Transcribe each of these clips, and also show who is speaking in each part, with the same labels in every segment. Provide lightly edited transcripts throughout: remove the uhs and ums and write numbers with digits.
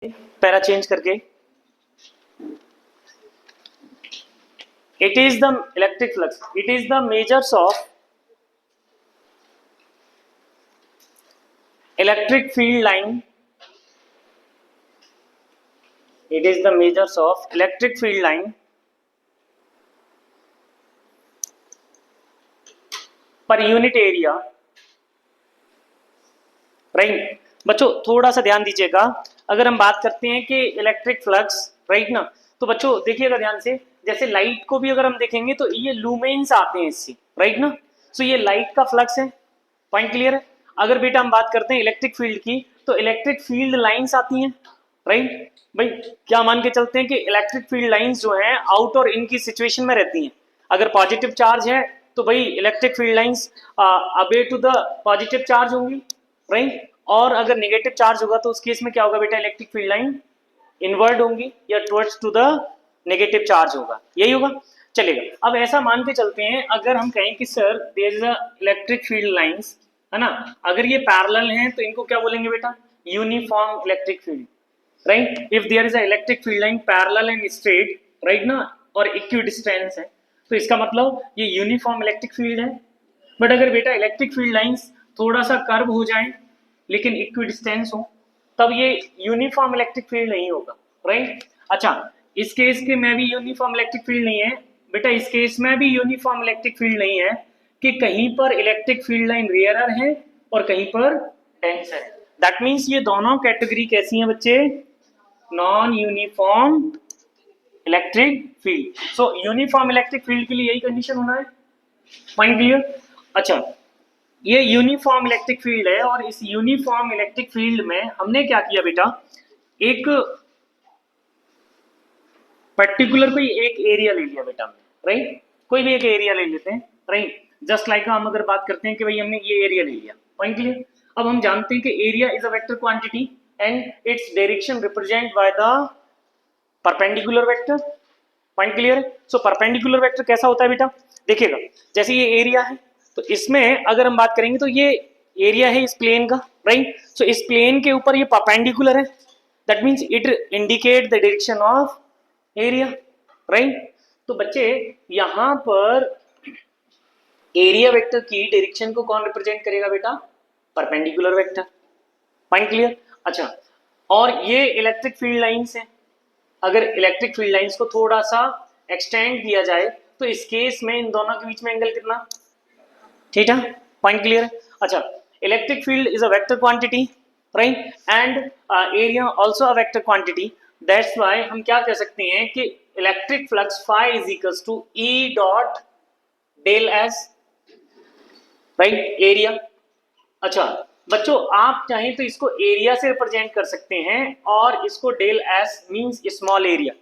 Speaker 1: Para change करके it is the electric flux, it is the measures of electric field line, it is the measures of electric field line per unit area, right. बच्चों थोड़ा सा ध्यान दीजिएगा, अगर हम बात करते हैं कि इलेक्ट्रिक फ्लक्स, राइट ना, तो बच्चों देखिएगा ध्यान से, जैसे लाइट को भी अगर हम देखेंगे तो ये लूमेन्स आते हैं इससे, राइट ना, सो ये लाइट का फ्लक्स है, पॉइंट क्लियर है। अगर बेटा हम बात करते हैं इलेक्ट्रिक फील्ड की, तो इलेक्ट्रिक फील्ड लाइंस आती हैं, राइट भाई। क्या मान के चलते हैं कि इलेक्ट्रिक फील्ड लाइंस जो हैं आउट और इन की सिचुएशन में रहती हैं। अगर पॉजिटिव चार्ज है तो भाई electric field lines away to the positive charge होंगी, राइट। और अगर नेगेटिव चार्ज होगा तो उस केस में क्या होगा बेटा, इलेक्ट्रिक फील्ड लाइन इनवर्ड होंगी या towards to the negative charge होगा, यही होगा, चलेगा। अब ऐसा मान के चलते हैं, अगर हम कहें कि sir there is a electric field lines, है ना, अगर ये पैरेलल हैं तो इनको क्या बोलेंगे बेटा, uniform electric field, right. If there is a electric field line parallel and straight, right ना, और इक्विडिस्टेंस है, तो इसका मतलब ये यूनिफॉर्म इलेक्ट्रिक फील्ड है। बट अगर बेटा इलेक्ट्रिक फील्ड लाइंस थोड़ा सा कर्व हो जाए लेकिन इक्विडिस्टेंस हो, तब ये यूनिफॉर्म इलेक्ट्रिक फील्ड नहीं होगा, राइट। अच्छा, इस केस के में भी यूनिफॉर्म इलेक्ट्रिक फील्ड नहीं है बेटा, इस केस में भी यूनिफॉर्म इलेक्ट्रिक फील्ड नहीं है कि कहीं पर इलेक्ट्रिक फील्ड लाइन रेयरर है और कहीं पर डेंसर है। दैट मीन्स ये दोनों कैटेगरी कैसी हैं बच्चे, नॉन यूनिफॉर्म इलेक्ट्रिक फील्ड। सो यूनिफॉर्म इलेक्ट्रिक फील्ड के लिए यही कंडीशन होना है, पॉइंट क्लियर। अच्छा, ये यूनिफॉर्म इलेक्ट्रिक फील्ड है और इस यूनिफॉर्म इलेक्ट्रिक फील्ड में हमने क्या किया बेटा, एक पर्टिकुलर कोई एक एरिया ले लिया बेटा हमने, राइट। कोई भी एक एरिया ले लेते हैं, राइट। जस्ट लाइक हम अगर बात करते हैं कि भाई हमने ये एरिया ले लिया, पॉइंट क्लियर। अब हम जानते हैं कि area is a vector quantity and its direction represent by the perpendicular vector, point clear है। सो परपेंडिकुलर वेक्टर कैसा होता है बेटा, देखिएगा, जैसे ये एरिया है तो इसमें अगर हम बात करेंगे तो ये एरिया है इस प्लेन का, राइट। सो इस प्लेन के ऊपर ये परपेंडिकुलर है, that means it indicate the direction of area, right. तो बच्चे यहां पर एरिया वेक्टर की डायरेक्शन को कौन रिप्रेजेंट करेगा बेटा, परपेंडिकुलर वेक्टर, पॉइंट क्लियर। अच्छा, और ये इलेक्ट्रिक फील्ड लाइंस है, अगर इलेक्ट्रिक फील्ड लाइंस को थोड़ा सा एक्सटेंड किया जाए तो इस केस में इन दोनों के बीच में एंगल कितना, थीटा, पॉइंट क्लियर है। अच्छा, electric field is a vector quantity, right, and area also a vector quantity, that's why हम क्या कह सकते हैं कि electric flux phi is equals to E dot del S, right, area. अच्छा बच्चों, आप चाहें तो इसको एरिया से रिप्रेजेंट कर सकते हैं और इसको del S means small area,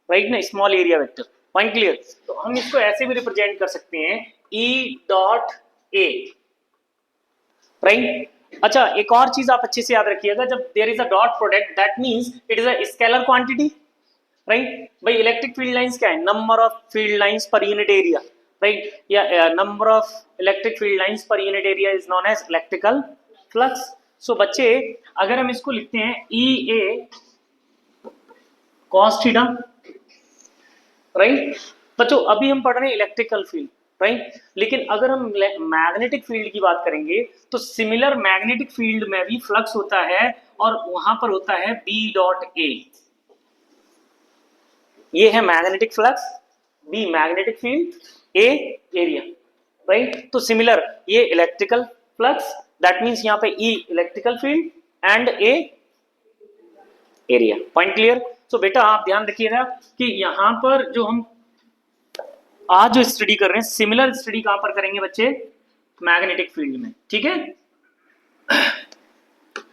Speaker 1: right ना, small area vector, point clear. तो हम इसको ऐसे भी रिप्रेजेंट कर सकते हैं ई डॉट ए, राइट। अच्छा, एक और चीज आप अच्छे से याद रखिएगा, जब there is a dot product that means it is a scalar quantity, right. भाई इलेक्ट्रिक फील्ड लाइंस क्या है, number of field lines per unit area, right, या number of electric field lines per unit area is known as electrical flux. So बच्चे अगर हम इसको लिखते हैं E A cos theta, right. बच्चों अभी हम पढ़ रहे हैं इलेक्ट्रिकल फील्ड, राइट, लेकिन अगर हम मैग्नेटिक फील्ड की बात करेंगे तो सिमिलर मैग्नेटिक फील्ड में भी फ्लक्स होता है और वहां पर होता है बी डॉट ए, ये है magnetic flux, B magnetic field, A area, right. तो सिमिलर ये इलेक्ट्रिकल फ्लक्स, दैट मींस यहाँ पे E electrical field and A area, point clear. So बेटा आप ध्यान रखिएगा कि यहाँ पर जो हम आज जो स्टडी कर रहे हैं, सिमिलर स्टडी कहां पर करेंगे बच्चे, मैग्नेटिक फील्ड में, ठीक है।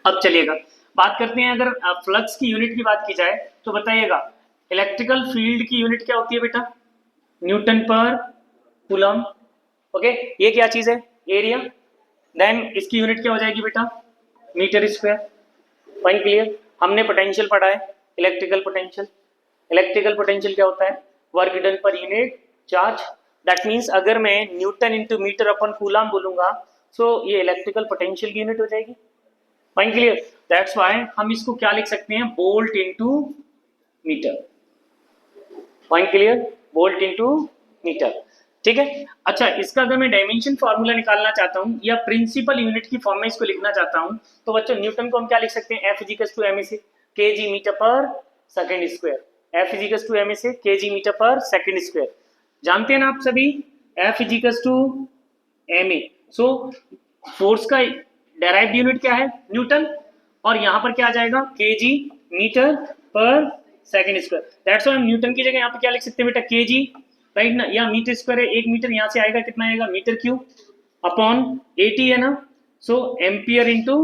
Speaker 1: अब चलिएगा बात करते हैं, अगर फ्लक्स की यूनिट की बात की जाए तो बताइएगा इलेक्ट्रिकल फील्ड की यूनिट क्या होती है बेटा, न्यूटन पर कूलम, ओके। ये क्या चीज है, एरिया, देन इसकी यूनिट क्या हो जाएगी बेटा, मीटर स्क्वायर, पॉइंट क्लियर। हमने पोटेंशियल पढ़ा है, इलेक्ट्रिकल पोटेंशियल, इलेक्ट्रिकल पोटेंशियल क्या होता है, work done per unit charge, that means अगर मैं न्यूटन इंटू मीटर अपन कूलम बोलूंगा तो ये इलेक्ट्रिकल पोटेंशियल की यूनिट हो जाएगी, पॉइंट क्लियर। दैट्स व्हाई हम इसको क्या लिख सकते हैं, volt into metre. Point clear, volt into metre. ठीक है। अच्छा, इसका अगर मैं डायमेंशन फार्मूला निकालना चाहता हूं या प्रिंसिपल यूनिट की फॉर्म में इसको लिखना चाहता हूं, तो बच्चों न्यूटन को हम क्या लिख सकते हैं, F equals to M A से केजी मीटर पर second square. F equals to M A से केजी मीटर पर सेकंड स्क्वायर। जानते हैं ना आप सभी, F equals to M A. So force का डेराइव्ड यूनिट क्या है, न्यूटन, और यहां पर क्या आ जाएगा, केजी मीटर पर सेकंड स्क्वायर। दैट्स व्हाई हम न्यूटन की जगह यहाँ पे क्या लिख सकते हैं बेटा, केजी, राइट ना, या मीटर स्क्वायर है, एक मीटर यहाँ से आएगा कितना आएगा, मीटर क्यूब अपॉन 80 है ना, सो एम्पियर इंटू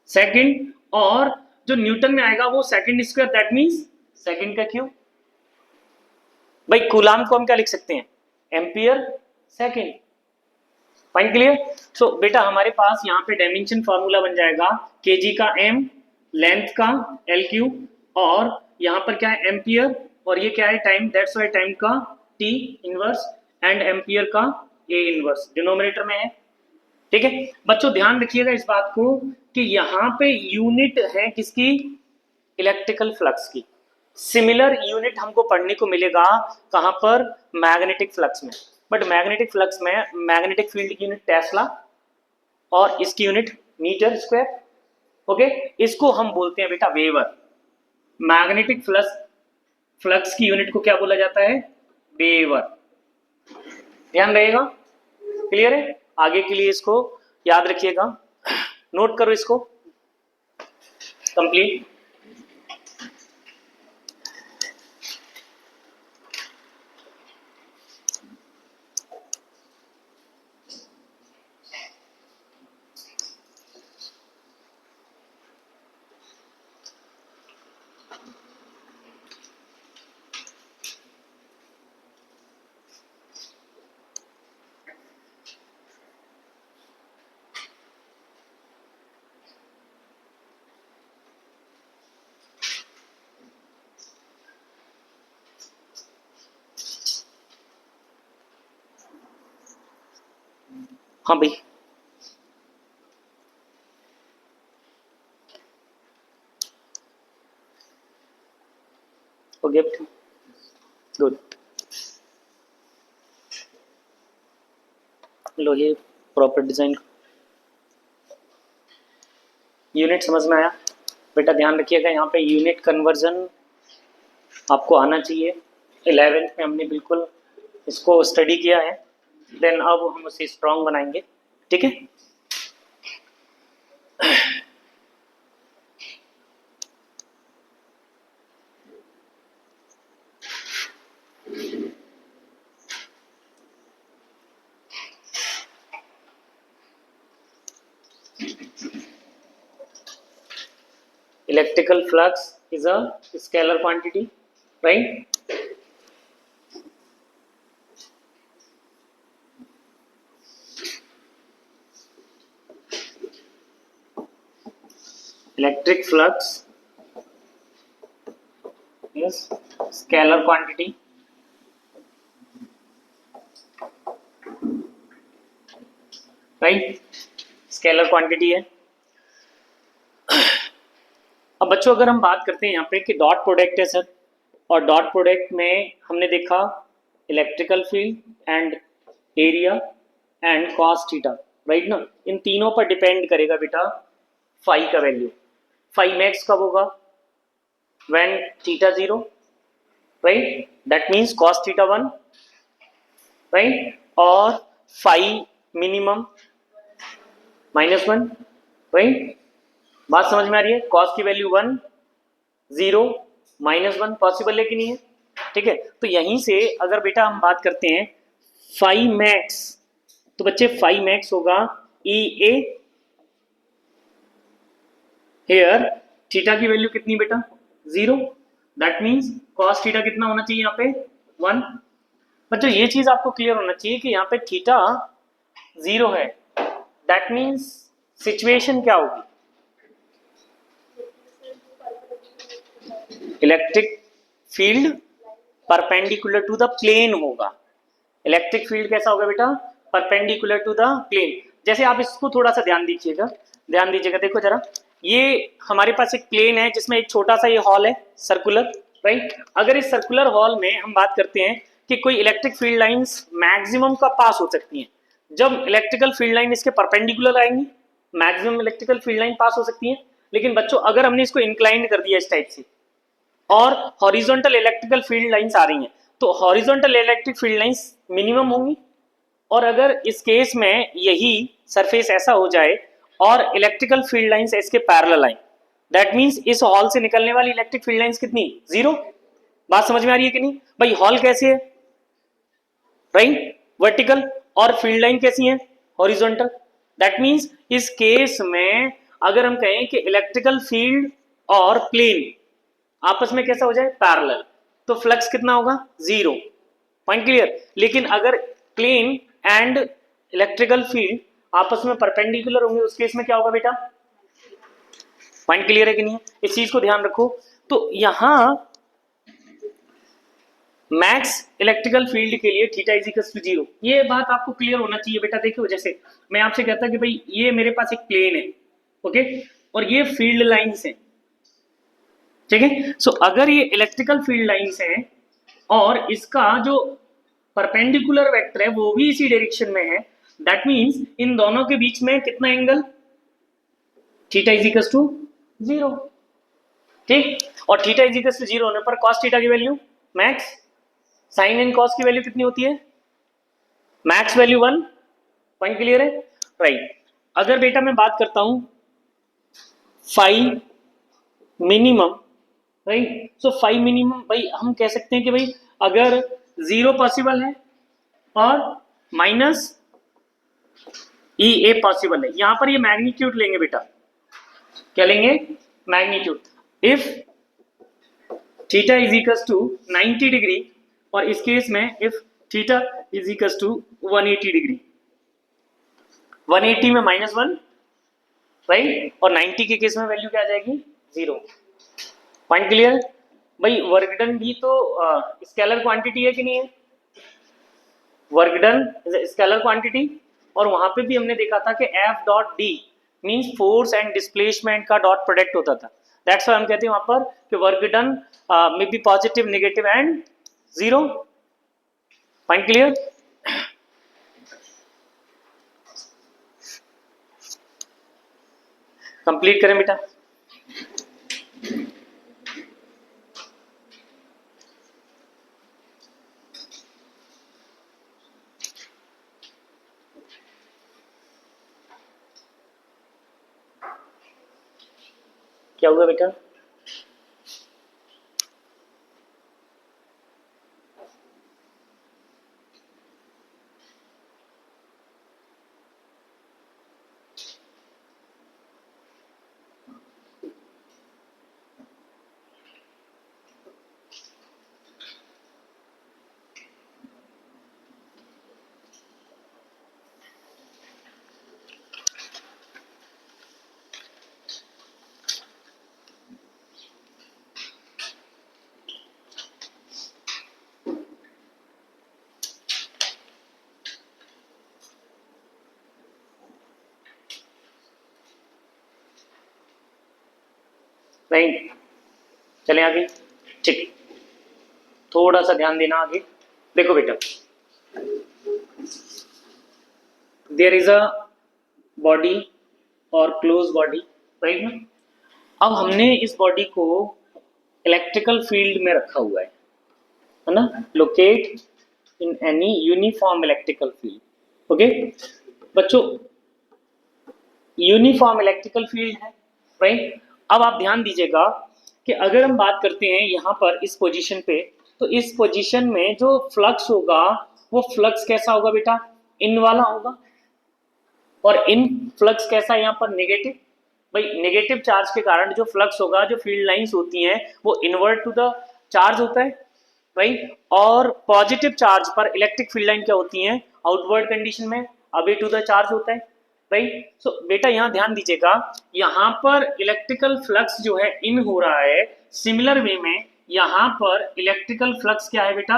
Speaker 1: सेकंड, और जो न्यूटन में आएगा वो second square, that means second का क्यूब। भाई कूलाम को हम क्या लिख सकते हैं, ampere second. Point clear. So बेटा हमारे पास यहाँ पे डायमेंशन फार्मूला बन जाएगा, केजी का एम, लेंथ का एल क्यूब, और यहाँ पर क्या है एम्पियर, और ये क्या है टाइम, दैट्स व्हाई टाइम का टी इनवर्स, एंड एम्पियर का ए इनवर्स डिनोमिनेटर में है। ठीक है बच्चों, ध्यान रखिएगा इस बात को कि यहाँ पे यूनिट है किसकी, इलेक्ट्रिकल फ्लक्स की। सिमिलर यूनिट हमको पढ़ने को मिलेगा कहाँ पर, मैग्नेटिक फ्लक्स में। बट मैग्नेटिक फ्लक्स में मैग्नेटिक फील्ड की यूनिट टेस्ला और इसकी यूनिट मीटर स्क्वायर। ओके, इसको हम बोलते हैं बेटा वेवर। मैग्नेटिक फ्लक्स की यूनिट को क्या बोला जाता है, वेवर। ध्यान रहेगा, क्लियर है। आगे के लिए इसको याद रखिएगा, नोट करो इसको कंप्लीट। हाँ भाई, ओके गुड। लो ये प्रॉपर डिजाइन यूनिट समझ में आया बेटा। ध्यान रखिएगा यहाँ पे यूनिट कन्वर्जन आपको आना चाहिए। 11th में हमने बिल्कुल इसको स्टडी किया है, देन अब हम उसे स्ट्रॉन्ग बनाएंगे। ठीक है, electrical flux is a scalar quantity, right? Electric flux is scalar quantity. Right, scalar quantity है। अब बच्चों अगर हम बात करते हैं यहाँ पे कि डॉट प्रोडक्ट है सर, और डॉट प्रोडक्ट में हमने देखा electrical field and area and cos theta, right ना। इन तीनों पर डिपेंड करेगा बेटा फाई का वैल्यू। फाई मैक्स कब होगा, when theta 0, right, that means cos theta 1, right, और फाई मिनिमम -1, राइट। बात समझ में आ रही है, कॉस की वैल्यू 1, 0, -1 पॉसिबल है कि नहीं है। ठीक है, तो यहीं से अगर बेटा हम बात करते हैं फाई मैक्स, तो बच्चे फाई मैक्स होगा ई ए, हेयर थीटा की वैल्यू कितनी बेटा 0, दैट मीन्स कॉस थीटा कितना होना चाहिए यहाँ पे 1। बच्चों ये चीज आपको क्लियर होना चाहिए कि यहाँ पे थीटा 0 है, दैट मीन्स सिचुएशन क्या होगी, electric field perpendicular to the plane होगा। इलेक्ट्रिक फील्ड कैसा होगा बेटा, परपेंडिकुलर टू द प्लेन। जैसे आप इसको थोड़ा सा ध्यान दीजिएगा, देखो जरा, ये हमारे पास एक प्लेन है जिसमें एक छोटा सा ये हॉल है सर्कुलर, राइट। अगर इस सर्कुलर हॉल में हम बात करते हैं कि कोई इलेक्ट्रिक फील्ड लाइंस मैक्सिमम का पास हो सकती हैं, जब इलेक्ट्रिकल फील्ड लाइन इसके परपेंडिकुलर आएंगी मैक्सिमम इलेक्ट्रिकल फील्ड लाइन पास हो सकती है। लेकिन बच्चों अगर हमने इसको इंक्लाइन कर दिया इस टाइप से और हॉरिजॉन्टल इलेक्ट्रिकल फील्ड लाइंस आ रही हैं, तो horizontal electric field lines minimum होंगी। और अगर इस केस में यही सरफेस ऐसा हो जाए और इलेक्ट्रिकल फील्ड लाइंस इसके पैरेलल आए, दैट मींस इस हॉल से निकलने वाली इलेक्ट्रिक फील्ड लाइंस कितनी, जीरो। बात समझ में आ रही है कि नहीं भाई? हॉल कैसे है, राइट, वर्टिकल, और फील्ड लाइन कैसी है, हॉरिजॉन्टल। दैट मींस इस केस में अगर हम कहें कि इलेक्ट्रिकल फील्ड और प्लेन आपस में कैसा हो जाए, पैरेलल, तो फ्लक्स कितना होगा, जीरो। Point clear. लेकिन अगर प्लेन एंड इलेक्ट्रिकल फील्ड आपस में परपेंडिकुलर होंगे उस केस में क्या होगा बेटा? पॉइंट क्लियर है कि नहीं? इस चीज को ध्यान रखो। तो यहां मैक्स इलेक्ट्रिकल फील्ड के लिए theta is equal to zero, ये बात आपको क्लियर होना चाहिए बेटा। देखो जैसे मैं आपसे कहता कि भाई ये मेरे पास एक प्लेन है, ओके, और ये फील्ड लाइंस हैं, ठीक है। सो अगर ये इलेक्ट्रिकल फील्ड लाइंस हैं और इसका जो परपेंडिकुलर वेक्टर है वो भी इसी डायरेक्शन में है, दैट मींस इन दोनों के बीच में कितना angle, theta is equal to zero, ठीक। और theta is equal to zero होने पर कॉस थीटा की value max, sine and cos की वैल्यू कितनी होती है, मैक्स वैल्यू 1। पॉइंट क्लियर है, राइट। अगर बेटा मैं बात करता हूं phi minimum, right, so phi minimum भाई हम कह सकते हैं कि भाई अगर जीरो पॉसिबल है और माइनस ई ए पॉसिबल है, यहां पर ये मैग्नीट्यूड लेंगे बेटा, क्या लेंगे, magnitude. If theta is equal to 90 degree, और इस केस में if theta is equal to 180 degree, 180 में -1, राइट, और 90 के केस में वैल्यू क्या आ जाएगी, जीरो। Point clear. भाई वर्क डन भी तो स्केलर क्वांटिटी है कि नहीं है, work done is scalar quantity, और वहां पे भी हमने देखा था कि F dot D means force and displacement का डॉट प्रोडक्ट होता था। दैट्स व्हाई हम कहते हैं वहां पर कि work done may be positive, negative and zero. Point clear. Complete करें बेटा। क्या हुआ बेटा? राइट, चलें आगे, ठीक, थोड़ा सा ध्यान देना आगे। देखो बेटा, देयर इज अ बॉडी और क्लोज बॉडी, राइट ना। अब हमने इस बॉडी को इलेक्ट्रिकल फील्ड में रखा हुआ है ना, locate in any uniform electrical field, okay बच्चों, यूनिफॉर्म इलेक्ट्रिकल फील्ड है, राइट। अब आप ध्यान दीजिएगा कि अगर हम बात करते हैं यहाँ पर इस पोजीशन पे, तो इस पोजीशन में जो फ्लक्स होगा वो फ्लक्स कैसा होगा बेटा, इन वाला होगा, और इन फ्लक्स कैसा है यहाँ पर, नेगेटिव। भाई नेगेटिव चार्ज के कारण जो फ्लक्स होगा, जो फील्ड लाइंस होती हैं वो इनवर्ट टू द चार्ज होता है, राइट। और पॉजिटिव चार्ज पर इलेक्ट्रिक फील्ड लाइन क्या होती हैं, आउटवर्ड कंडीशन में अवे टू द चार्ज होता है, राइट। सो बेटा यहाँ ध्यान दीजिएगा, यहाँ पर इलेक्ट्रिकल फ्लक्स जो है इन हो रहा है, सिमिलर वे में यहाँ पर इलेक्ट्रिकल फ्लक्स क्या है बेटा,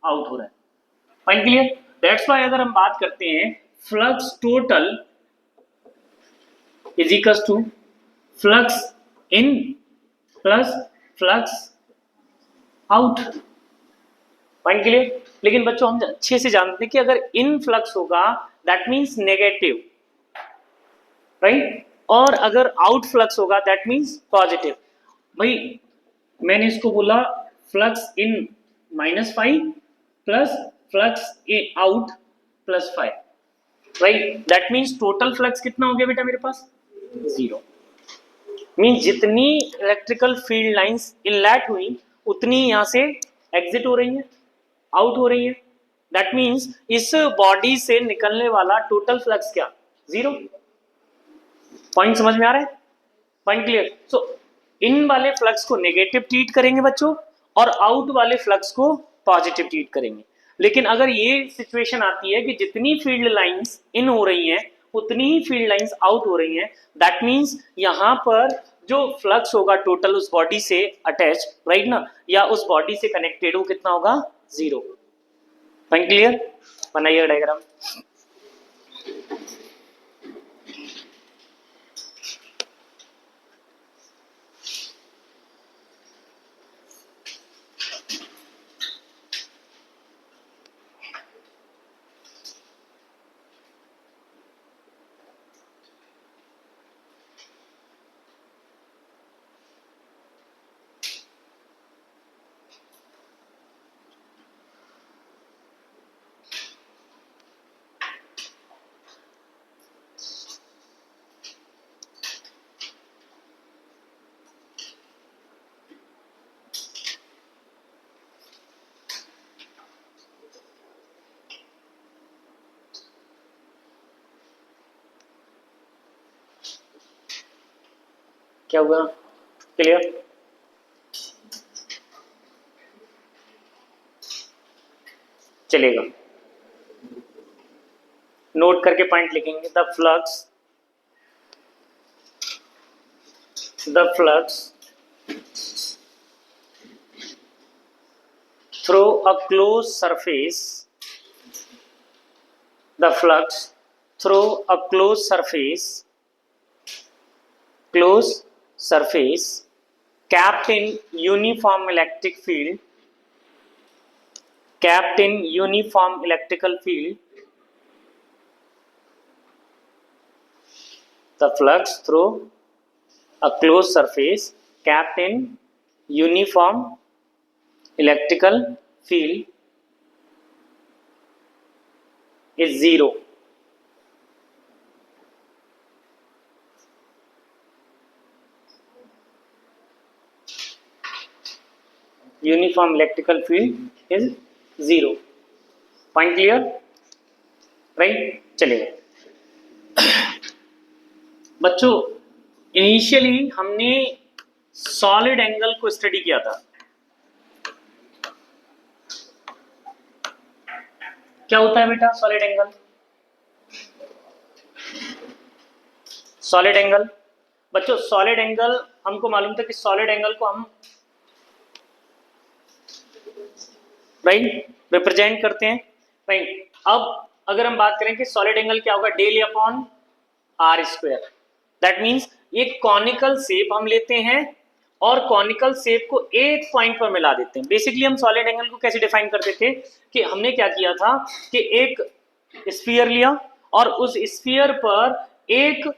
Speaker 1: आउट हो रहा है। Point clear. दैट्स व्हाई अगर हम बात करते हैं flux total is equal to flux in plus flux out. Point clear. लेकिन बच्चों हम अच्छे से जानते हैं कि अगर इन फ्लक्स होगा दैट मीन्स नेगेटिव, राइट, और अगर आउट फ्लक्स होगा दैट मीन्स पॉजिटिव। भाई मैंने इसको बोला flux in -5 plus flux out +5, right, that means total flux कितना हो गया बेटा मेरे पास? 0। मीन्स जितनी इलेक्ट्रिकल फील्ड लाइंस इनलेट हुई उतनी यहां से एग्जिट हो रही है, आउट हो रही है। दैट मीन्स इस बॉडी से निकलने वाला टोटल फ्लक्स क्या? 0। पॉइंट समझ में आ रहा है? Point clear. सो इन वाले फ्लक्स को नेगेटिव ट्रीट करेंगे बच्चों और आउट वाले फ्लक्स को पॉजिटिव ट्रीट करेंगे। लेकिन अगर ये सिचुएशन आती है कि जितनी फील्ड लाइंस इन हो रही हैं उतनी ही फील्ड लाइंस आउट हो रही हैं, दैट मीन्स यहां पर जो फ्लक्स होगा टोटल उस बॉडी से अटैच, राइट ना, या उस बॉडी से कनेक्टेड, वो कितना होगा? 0। Point clear. बनाइए डायग्राम। क्या हुआ? क्लियर। चलेगा, नोट करके पॉइंट लिखेंगे। The flux through a close surface, the flux through a closed surface capped in uniform electric field, the flux through a closed surface capped in uniform electrical field is 0. Uniform electrical field is 0. Point clear, right? चलिए बच्चों, initially हमने solid angle को study किया था। क्या होता है बेटा सॉलिड एंगल? सॉलिड एंगल बच्चों, सॉलिड एंगल हमको मालूम था कि सॉलिड एंगल को हम राइट रिप्रेजेंट करते हैं, राइट। अब अगर हम बात करें कि सॉलिड एंगल क्या होगा, del upon R square. That means एक कॉनिकल शेप हम लेते हैं और कॉनिकल शेप को एक पॉइंट पर मिला देते हैं। बेसिकली हम सॉलिड एंगल को कैसे डिफाइन करते थे कि हमने क्या किया था कि एक स्फीयर लिया और उस स्फीयर पर एक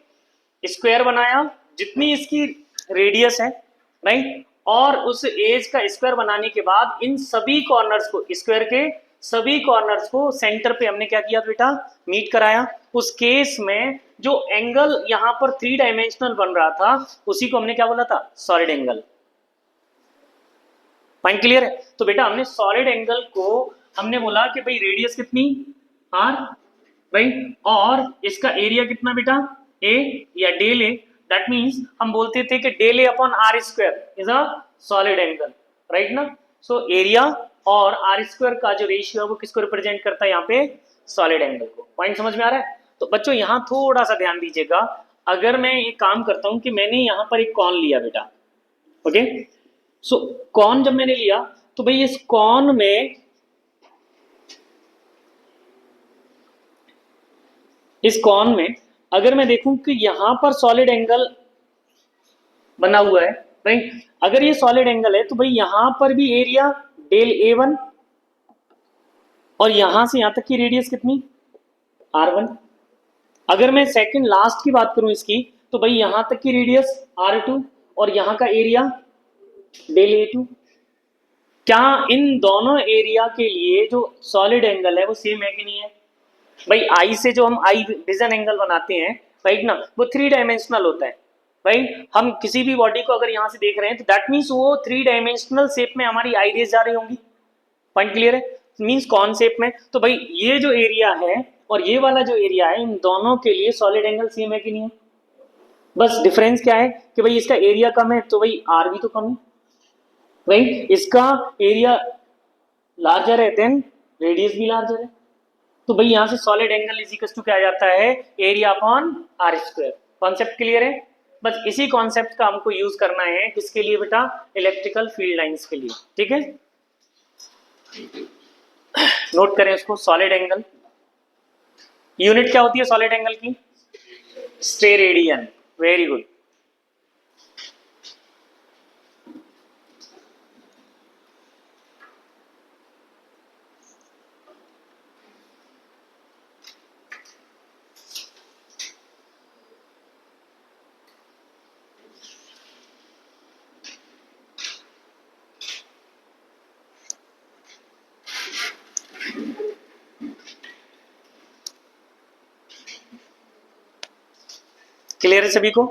Speaker 1: स्क्वायर बनाया जितनी इसकी रेडियस है, राइट, और उस एज का स्क्वायर बनाने के बाद इन सभी कॉर्नर्स को, स्क्वायर के सभी कॉर्नर्स को सेंटर पे हमने क्या किया बेटा, मीट कराया। उस केस में जो एंगल यहां पर 3 डायमेंशनल बन रहा था उसी को हमने क्या बोला था, सॉलिड एंगल। पॉइंट क्लियर है? तो बेटा हमने सॉलिड एंगल को हमने बोला कि भाई रेडियस कितनी, आर, राइट, और इसका एरिया कितना बेटा, ए या डेल ए। दैट मीन्स हम बोलते थे कि del A upon R square is a solid angle, right ना। सो एरिया और आर स्क्वायर का जो रेशियो है वो किसको रिप्रेजेंट करता है यहाँ पे, सॉलिड एंगल को। पॉइंट समझ में आ रहा है? तो बच्चों यहाँ थोड़ा सा ध्यान दीजिएगा। अगर मैं एक काम करता हूं कि मैंने यहाँ पर एक कॉन लिया बेटा, ओके, सो कॉन जब मैंने लिया तो भाई इस कॉन में इस कॉन में अगर मैं देखूं कि यहां पर सॉलिड एंगल बना हुआ है भाई, अगर ये सॉलिड एंगल है तो भाई यहां पर भी एरिया डेल A1 और यहां से यहां तक की रेडियस कितनी R1। अगर मैं सेकंड लास्ट की बात करूं इसकी तो भाई यहां तक की रेडियस R2 और यहां का एरिया डेल A2। क्या इन दोनों एरिया के लिए जो सॉलिड एंगल है वो सेम है कि नहीं है भाई? आई से जो हम आई विजन एंगल बनाते हैं राइट ना, वो 3 डायमेंशनल होता है भाई। हम किसी भी बॉडी को अगर यहां से देख रहे हैं तो दैट मीन्स वो 3 डायमेंशनल शेप में हमारी आई रेज जा रही होंगी। पॉइंट क्लियर है? मीन्स कौन शेप में? तो भाई ये जो एरिया है और ये वाला जो एरिया है, इन दोनों के लिए सॉलिड एंगल सेम है कि नहीं है? बस डिफरेंस क्या है कि भाई इसका एरिया कम है तो भाई आर भी तो कम है भाई, इसका एरिया लार्जर है देन रेडियस भी लार्जर है। तो भाई यहां से solid angle is equal to क्या आ जाता है, area upon R square. Concept clear है? बस इसी कॉन्सेप्ट का हमको यूज करना है किसके लिए बेटा? इलेक्ट्रिकल फील्ड लाइंस के लिए। ठीक है, नोट करें इसको। सॉलिड एंगल यूनिट क्या होती है सॉलिड एंगल की? स्टेरेडियन। Very good. क्लियर है सभी को?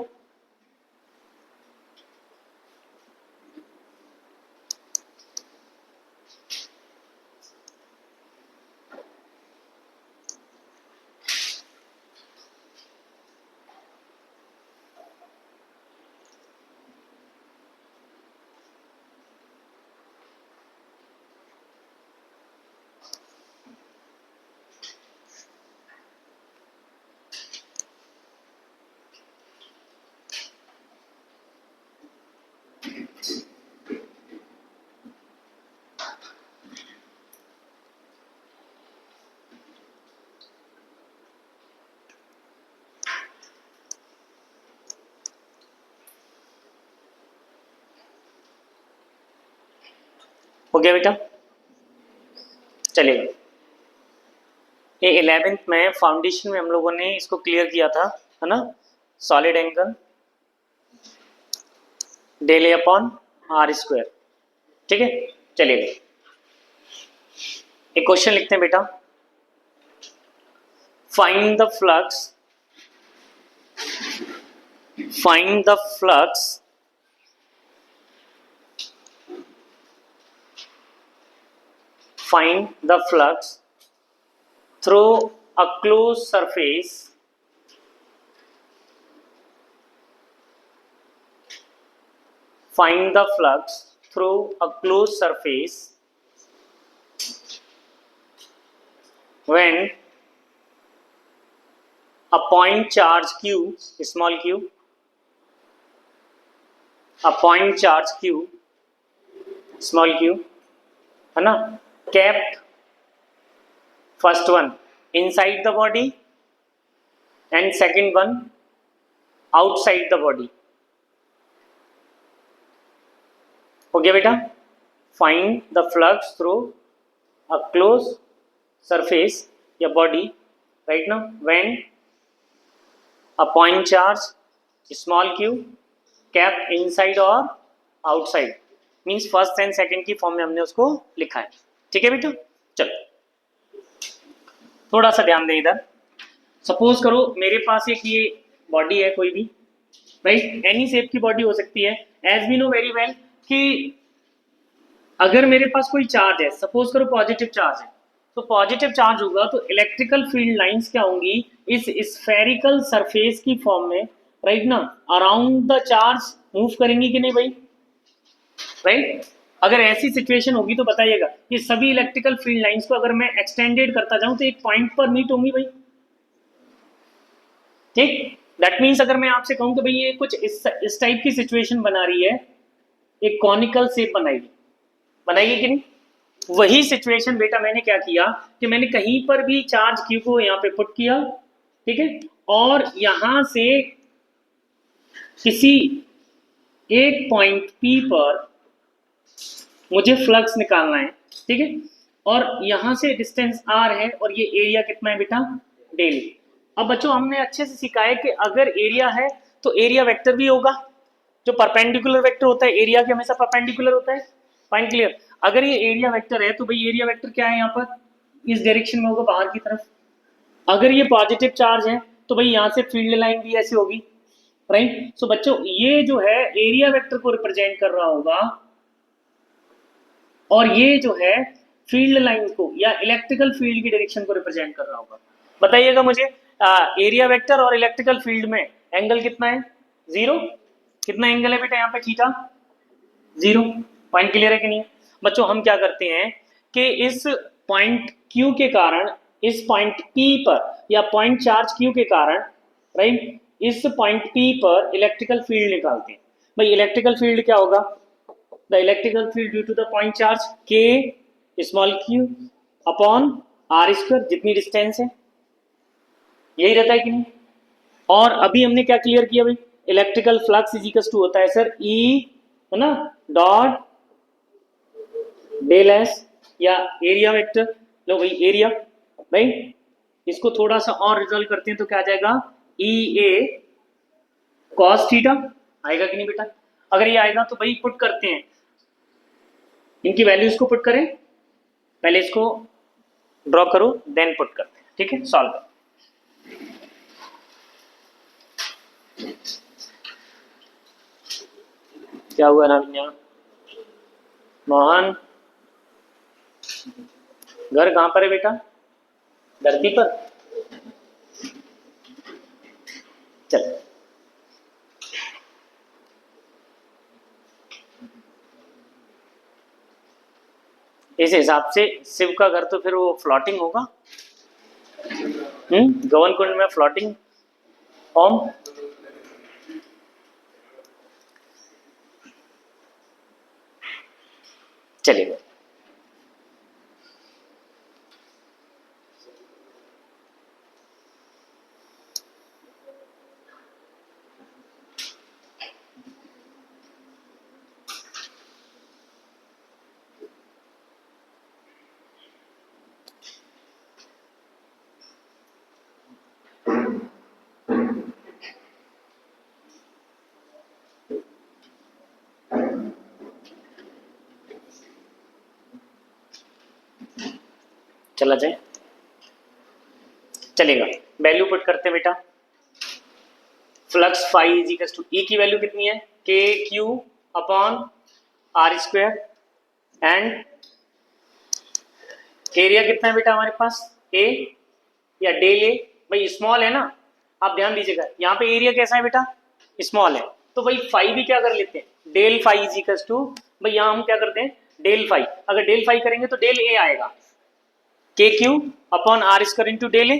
Speaker 1: हो गया बेटा? चलिए, ये 11th में फाउंडेशन में हम लोगों ने इसको क्लियर किया था, है ना? Solid angle del A upon R square. ठीक है, चलिए एक क्वेश्चन लिखते हैं बेटा। Find the flux, find the flux find the flux through a closed surface find the flux through a closed surface when a point charge q, small q, a point charge q, small q, है ना, kept first one inside the body and second one outside the body। हो गया बेटा? find the flux through a closed surface या body right now when a point charge small q kept inside or outside, means first and second की form में हमने उसको लिखा है। ठीक है बेटा, चलो थोड़ा सा ध्यान दें इधर। सपोज करो मेरे पास एक ये बॉडी है कोई भी, भाई एनी शेप की बॉडी हो सकती है। As we know very well कि अगर मेरे पास कोई चार्ज है, सपोज करो पॉजिटिव चार्ज है, तो पॉजिटिव चार्ज होगा तो इलेक्ट्रिकल फील्ड लाइंस क्या होंगी, इस स्फेरिकल सरफेस की फॉर्म में राइट ना, अराउंड द चार्ज मूव करेंगी कि नहीं भाई? राइट, अगर ऐसी सिचुएशन होगी तो बताइएगा कि सभी इलेक्ट्रिकल फील्ड लाइंस को अगर मैं एक्सटेंडेड करता जाऊं तो एक पॉइंट पर मीट होंगी भाई। ठीक, दैट मीन्स अगर मैं आपसे कहूं कि भाई ये कुछ इस टाइप की सिचुएशन बना रही है, एक कॉनिकल शेप बनाएगी, बनाएगी कि नहीं? वही सिचुएशन बेटा मैंने क्या किया कि मैंने कहीं पर भी चार्ज क्यू को यहाँ पे पुट किया ठीक है, और यहां से किसी एक पॉइंट P पर मुझे फ्लक्स निकालना है, ठीक है, और यहां से डिस्टेंस r है और ये एरिया कितना है बेटा, डेल। अब बच्चों हमने अच्छे से सीखा है कि अगर एरिया है तो एरिया वेक्टर भी होगा, जो परपेंडिकुलर वेक्टर होता है एरिया के हमेशा परपेंडिकुलर होता है। Point clear. अगर ये एरिया वेक्टर है तो भाई एरिया वेक्टर क्या है, यहाँ पर इस डायरेक्शन में होगा बाहर की तरफ। अगर ये पॉजिटिव चार्ज है तो भाई यहाँ से फील्ड लाइन भी ऐसी होगी, राइट। सो बच्चों ये जो है एरिया वेक्टर को रिप्रेजेंट कर रहा होगा, और ये जो है फील्ड लाइन को या इलेक्ट्रिकल फील्ड की डायरेक्शन को रिप्रेजेंट कर रहा होगा। बताइएगा मुझे, एरिया वेक्टर और इलेक्ट्रिकल फील्ड में एंगल कितना है, 0। कितना एंगल है बेटा यहाँ पे, थीटा 0। पॉइंट क्लियर है कि नहीं। बच्चों हम क्या करते हैं कि इस पॉइंट Q के कारण, इस पॉइंट P पर या पॉइंट चार्ज Q के कारण, राइट, इस पॉइंट P पर इलेक्ट्रिकल फील्ड निकालते हैं। भाई इलेक्ट्रिकल फील्ड क्या होगा, the electrical field due to the point charge K small q upon r square, जितनी डिस्टेंस है, यही रहता है कि नहीं। और अभी हमने क्या क्लियर किया भाई, electrical flux is equal to होता है सर E, है ना, डॉट डेल S या एरिया वेक्टर। लो भाई एरिया, भाई इसको थोड़ा सा और रिजल्व करते हैं तो क्या आ जाएगा, EA cos थीटा आएगा कि नहीं बेटा। अगर ये आएगा तो भाई पुट करते हैं, इनकी वैल्यूज को पुट करें, पहले इसको ड्रॉ करो देन पुट करते हैं, ठीक है, सॉल्व करो। क्या हुआ ना भैया, मोहन घर कहां पर है बेटा, धरती पर। चल इस हिसाब से शिव का घर तो फिर वो फ्लोटिंग होगा, गगन कुंड में फ्लोटिंग होम। चलिए चला जाए, चलेगा। वैल्यू पुट करते हैं बेटा, flux phi is equal to E की वैल्यू कितनी है, K Q upon R square, and area कितना है बेटा हमारे पास, ए या डेल ए। भाई स्मॉल है ना, आप ध्यान दीजिएगा यहाँ पे एरिया कैसा है बेटा, स्मॉल है, तो भाई फाई भी क्या कर लेते हैं, del phi is equal to, भाई यहाँ हम क्या करते हैं डेल फाई, अगर डेल फाई करेंगे तो डेल ए आएगा, K Q upon R square into del A.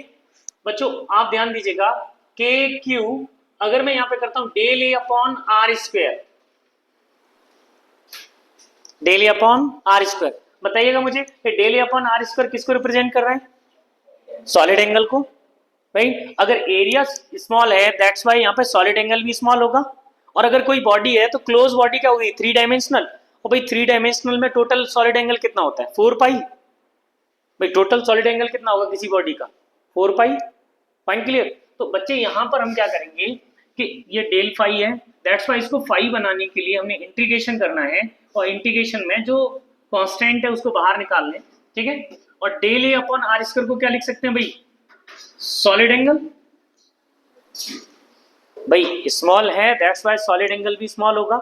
Speaker 1: बच्चों आप ध्यान दीजिएगा, के क्यू अगर मैं यहाँ पे करता हूं del A upon R square, del A upon R square, बताइएगा मुझे del A upon R square किसको रिप्रेजेंट कर रहा है, सॉलिड एंगल को, राइट। अगर एरिया स्मॉल है दैट्स वाई यहाँ पे सॉलिड एंगल भी स्मॉल होगा। और अगर कोई बॉडी है तो क्लोज बॉडी क्या होगी, 3 डायमेंशनल, और भाई 3 डायमेंशनल में टोटल सॉलिड एंगल कितना होता है, 4 पाई। भाई टोटल सॉलिड एंगल कितना होगा किसी बॉडी का, 4 पाई। Point clear. तो बच्चे यहाँ पर हम क्या करेंगे कि ये डेल फाई है, दैट्स वाई इसको फाई बनाने के लिए हमें इंटीग्रेशन करना है, और इंटीग्रेशन में जो कांस्टेंट है उसको बाहर निकाल लें, ठीक है। और del A upon R square को क्या लिख सकते हैं भाई, सॉलिड एंगल। भाई स्मॉल है दैट्स वाई सॉलिड एंगल भी स्मॉल होगा,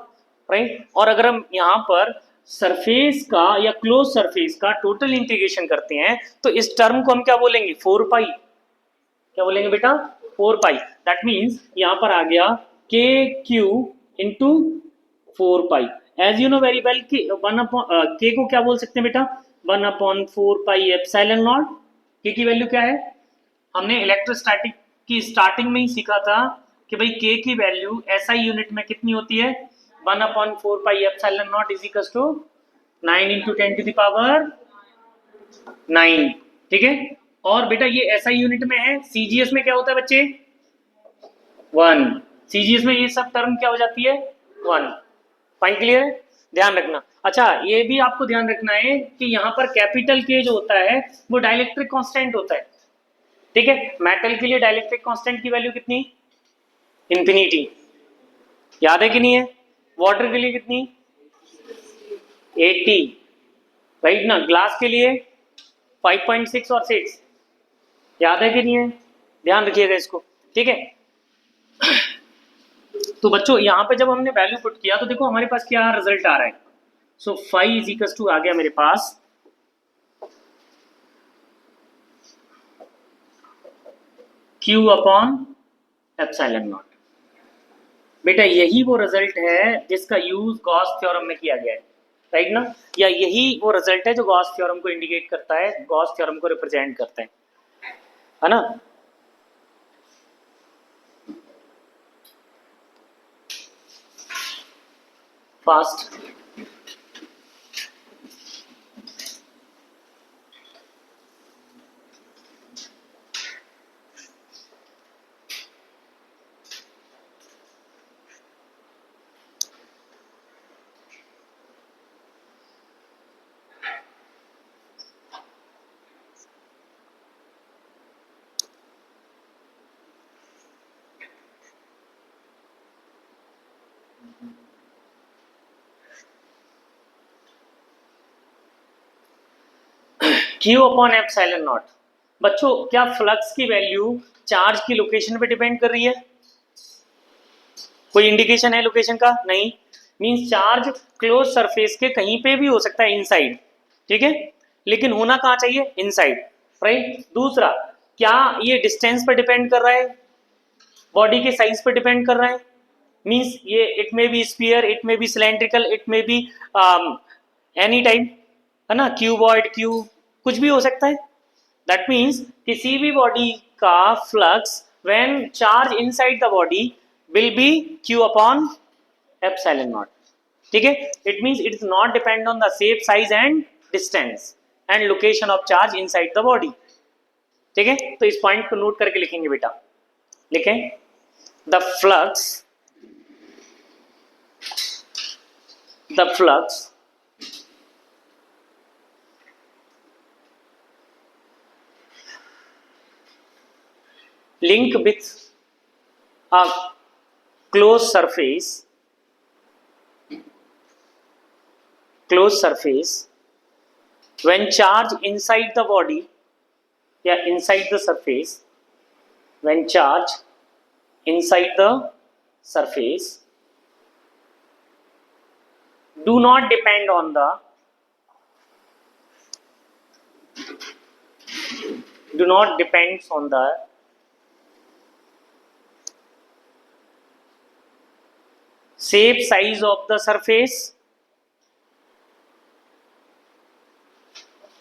Speaker 1: राइट। और अगर हम यहाँ पर सरफेस का या क्लोज सरफेस का टोटल इंटीग्रेशन करते हैं तो इस टर्म को हम क्या बोलेंगे, 4 पाई। क्या बोलेंगे बेटा, 4 पाई। दैट मीन्स यहाँ पर आ गया के Q into 4 pi. As you know very well कि वन अपॉन के को क्या बोल सकते हैं बेटा, 1/4 पाई एप्सिलॉन नॉट। के की वैल्यू क्या है, हमने इलेक्ट्रोस्टैटिक की स्टार्टिंग में ही सीखा था कि भाई के की वैल्यू एसआई यूनिट में कितनी होती है, 1/4 pi epsilon naught is equal to 9 × 10⁻⁹, ठीक है। और बेटा ये एसआई यूनिट में है, सीजीएस में क्या होता है बच्चे 1, सीजीएस में ये सब टर्म क्या हो जाती है 1। पॉइंट क्लियर है, ध्यान रखना। अच्छा ये भी आपको ध्यान रखना है कि यहाँ पर कैपिटल के जो होता है वो डाइलेक्ट्रिक कांस्टेंट होता है, ठीक है। मेटल के लिए डाइलेक्ट्रिक कांस्टेंट की वैल्यू कितनी, इंफिनिटी, याद है कि नहीं है। वाटर के लिए कितनी 80, राइट ना। ग्लास के लिए 5.6 और 6, याद है कि नहीं है, ध्यान रखिएगा इसको, ठीक है। तो बच्चों यहाँ पे जब हमने वैल्यू पुट किया तो देखो हमारे पास क्या रिजल्ट आ रहा है। So five is equal to आ गया मेरे पास Q अपॉन एप्सिलॉन नॉट। बेटा यही वो रिजल्ट है जिसका यूज गॉस थ्योरम में किया गया है, राइट ना। या यही वो रिजल्ट है जो गॉस थ्योरम को इंडिकेट करता है, गॉस थ्योरम को रिप्रेजेंट करता है ना। Fast Q upon epsilon not. बच्चों क्या फ्लक्स की वैल्यू चार्ज की लोकेशन पे डिपेंड कर रही है, कोई इंडिकेशन है लोकेशन का, नहीं। मींस चार्ज क्लोज सरफेस के कहीं पे भी हो सकता है इनसाइड, ठीक है, लेकिन होना कहाँ चाहिए इनसाइड, राइट। दूसरा क्या ये डिस्टेंस पर डिपेंड कर रहा है, बॉडी के साइज पर डिपेंड कर रहा है। मींस ये it may be sphere, it may be cylindrical, it may be any type, है ना, क्यूबॉइड, क्यूब, कुछ भी हो सकता है। दैट मीन्स किसी भी बॉडी का flux when charge inside the body will be Q upon epsilon not, ठीक है। It means it is not depend on the shape, size and distance and location of charge inside the body, ठीक है। तो इस point को note करके लिखेंगे बेटा, लिखें the flux link with a closed surface when charge inside the body या inside the surface, when charge inside the surface do not depend on the shape, size of the surface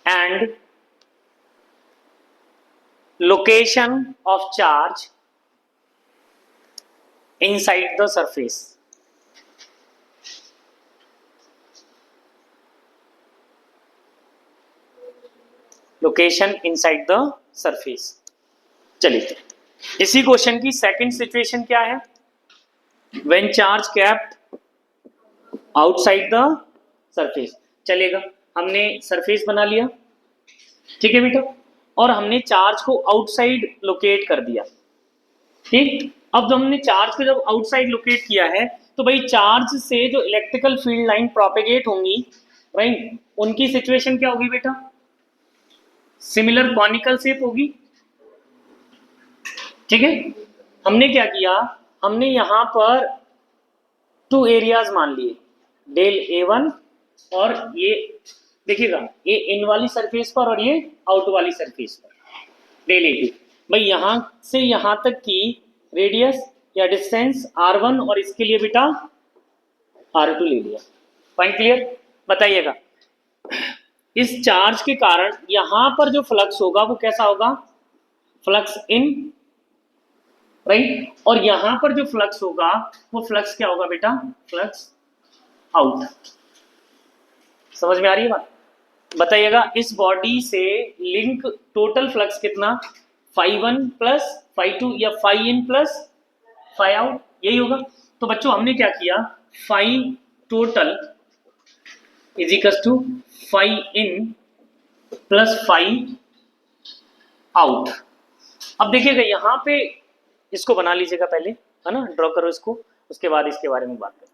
Speaker 1: and location of charge inside the surface. Location inside the surface. चलिए इसी question की second situation क्या है, when charge kept outside the surface. चलेगा, हमने surface बना लिया, ठीक है बेटा, और हमने चार्ज को आउटसाइड लोकेट कर दिया, ठीक। अब जब हमने चार्ज को जब आउटसाइड लोकेट किया है तो भाई चार्ज से जो इलेक्ट्रिकल फील्ड लाइन प्रोपेगेट होंगी, राइट, उनकी सिचुएशन क्या होगी बेटा, सिमिलर कॉनिकल शेप होगी, ठीक है। हमने क्या किया, हमने यहां पर टू एरियाज मान लिए, डेल A1 और ये देखिएगा ये इन वाली सरफेस पर और ये आउट वाली सरफेस पर, डेल A2। भाई यहां से यहां तक की रेडियस या डिस्टेंस R1 और इसके लिए बेटा R2 ले लिया। पॉइंट क्लियर, बताइएगा। इस चार्ज के कारण यहां पर जो फ्लक्स होगा वो कैसा होगा, फ्लक्स इन, राइट, और यहां पर जो फ्लक्स होगा वो फ्लक्स क्या होगा बेटा, फ्लक्स आउट। समझ में आ रही है बात, बताइएगा इस बॉडी से लिंक टोटल फ्लक्स कितना, five one plus five two या five in plus five out, यही होगा। तो बच्चों हमने क्या किया, five total is equal to five in plus five out. अब देखिएगा यहाँ पे इसको बना लीजिएगा पहले, है ना, ड्रॉ करो इसको, उसके बाद इसके बारे में बात करते हैं।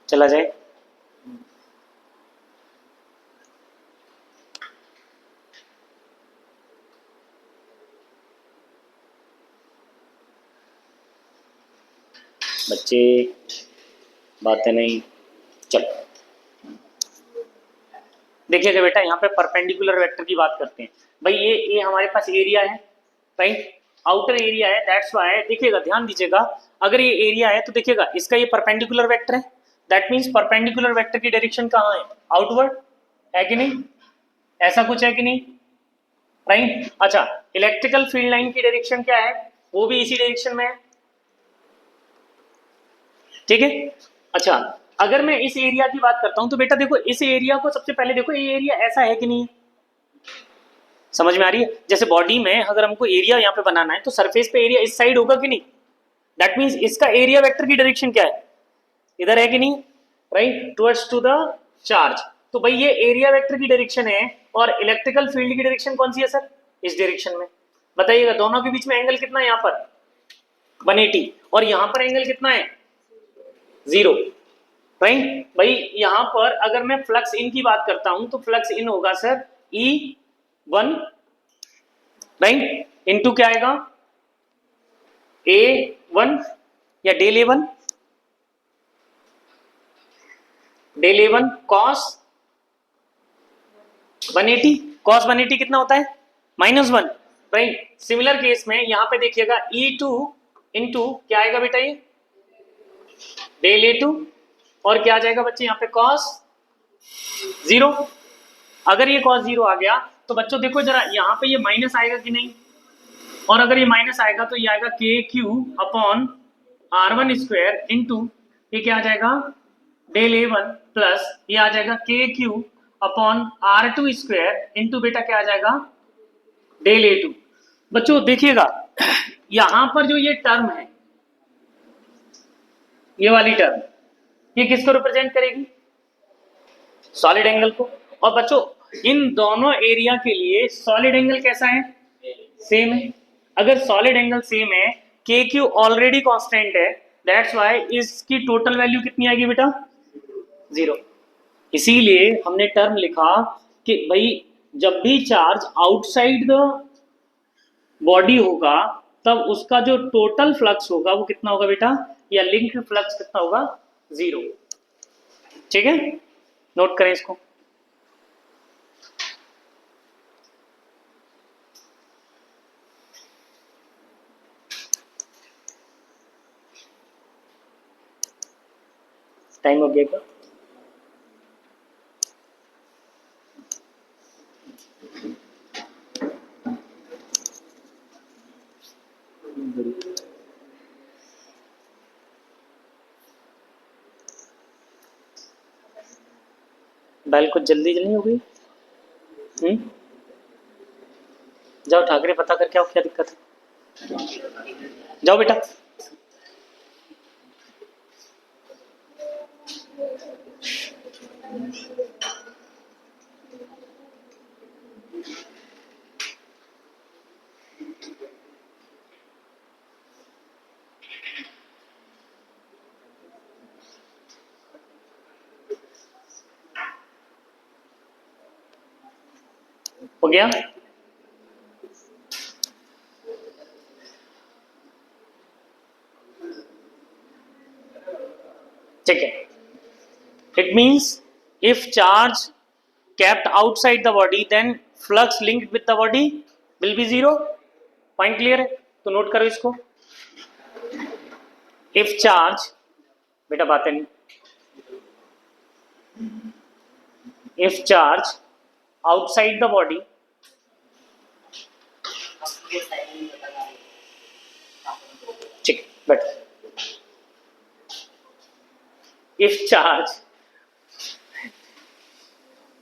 Speaker 1: चला जाए, बच्चे बातें नहीं, चल देखिएगा बेटा यहाँ पे परपेंडिकुलर वेक्टर की बात करते हैं। भाई ये हमारे पास एरिया है, राइट, आउटर एरिया है, दैट्स व्हाई देखिएगा ध्यान दीजिएगा, अगर ये एरिया है तो देखिएगा इसका ये परपेंडिकुलर वेक्टर है, दैट मीन्स परपेंडिकुलर वेक्टर की डायरेक्शन कहाँ है, आउटवर्ड, है कि नहीं, ऐसा कुछ है कि नहीं, राइट। अच्छा, इलेक्ट्रिकल फील्ड लाइन की डायरेक्शन क्या है, वो भी इसी डायरेक्शन में है, ठीक है। अच्छा, अगर मैं इस एरिया की बात करता हूं तो बेटा देखो इस एरिया को सबसे पहले देखो, ये एरिया ऐसा है कि नहीं, समझ में आ रही है, जैसे बॉडी में अगर हमको एरिया यहाँ पे बनाना है तो सरफेस पे एरिया इस साइड होगा कि नहीं, दैट मीन्स इसका एरिया वेक्टर की डायरेक्शन क्या है, इधर है कि नहीं, right, towards to the charge. तो भाई ये एरिया वेक्टर की डायरेक्शन है और इलेक्ट्रिकल फील्ड की डायरेक्शन कौन सी है सर, इस डायरेक्शन में। बताइएगा दोनों के बीच में एंगल कितना है, यहाँ पर 180 और यहाँ पर एंगल कितना है 0, राइट। भाई यहाँ पर अगर मैं फ्लक्स इन की बात करता हूं तो फ्लक्स इन होगा सर E1, राइट, इनटू क्या आएगा A1 या डेल A1 कॉस 180, कॉस 180 कितना होता है -1, राइट। सिमिलर केस में यहाँ पे देखिएगा E2 इंटू क्या आएगा बेटा, ये डेल A2 और क्या आ जाएगा बच्चे यहाँ पे cos 0। अगर ये cos 0 आ गया तो बच्चों देखो जरा यहाँ पे ये माइनस आएगा कि नहीं, और अगर ये माइनस आएगा तो ये आएगा K Q upon R1 square into ये क्या आ जाएगा डेल A1 प्लस ये आ जाएगा के Q upon R2 square into बेटा क्या आ जाएगा डेल A2। बच्चों देखिएगा यहां पर जो ये टर्म है, ये वाली टर्म, ये किसको रिप्रेजेंट करेगी, सॉलिड एंगल को। और बच्चों इन दोनों एरिया के लिए सॉलिड एंगल कैसा है, सेम है। अगर सॉलिड एंगल सेम है, के क्यू ऑलरेडी कांस्टेंट है, दैट्स व्हाई इसकी टोटल वैल्यू कितनी आएगी बेटा 0। इसीलिए हमने टर्म लिखा कि भाई जब भी चार्ज आउटसाइड द बॉडी होगा तब उसका जो टोटल फ्लक्स होगा वो कितना होगा बेटा, या लिंक फ्लक्स कितना होगा 0, ठीक है, नोट करें इसको। टाइम हो गया क्या, बैल कुछ जल्दी जल्दी हो गई, जाओ ठाकरे पता करके आओ क्या दिक्कत है, जाओ बेटा। हो गया? ठीक है, it means if charge kept outside the body then flux linked with the body will be zero. Point clear है? तो नोट करो इसको. if charge, बेटा बातें नहीं, if charge outside the body ठीक but if charge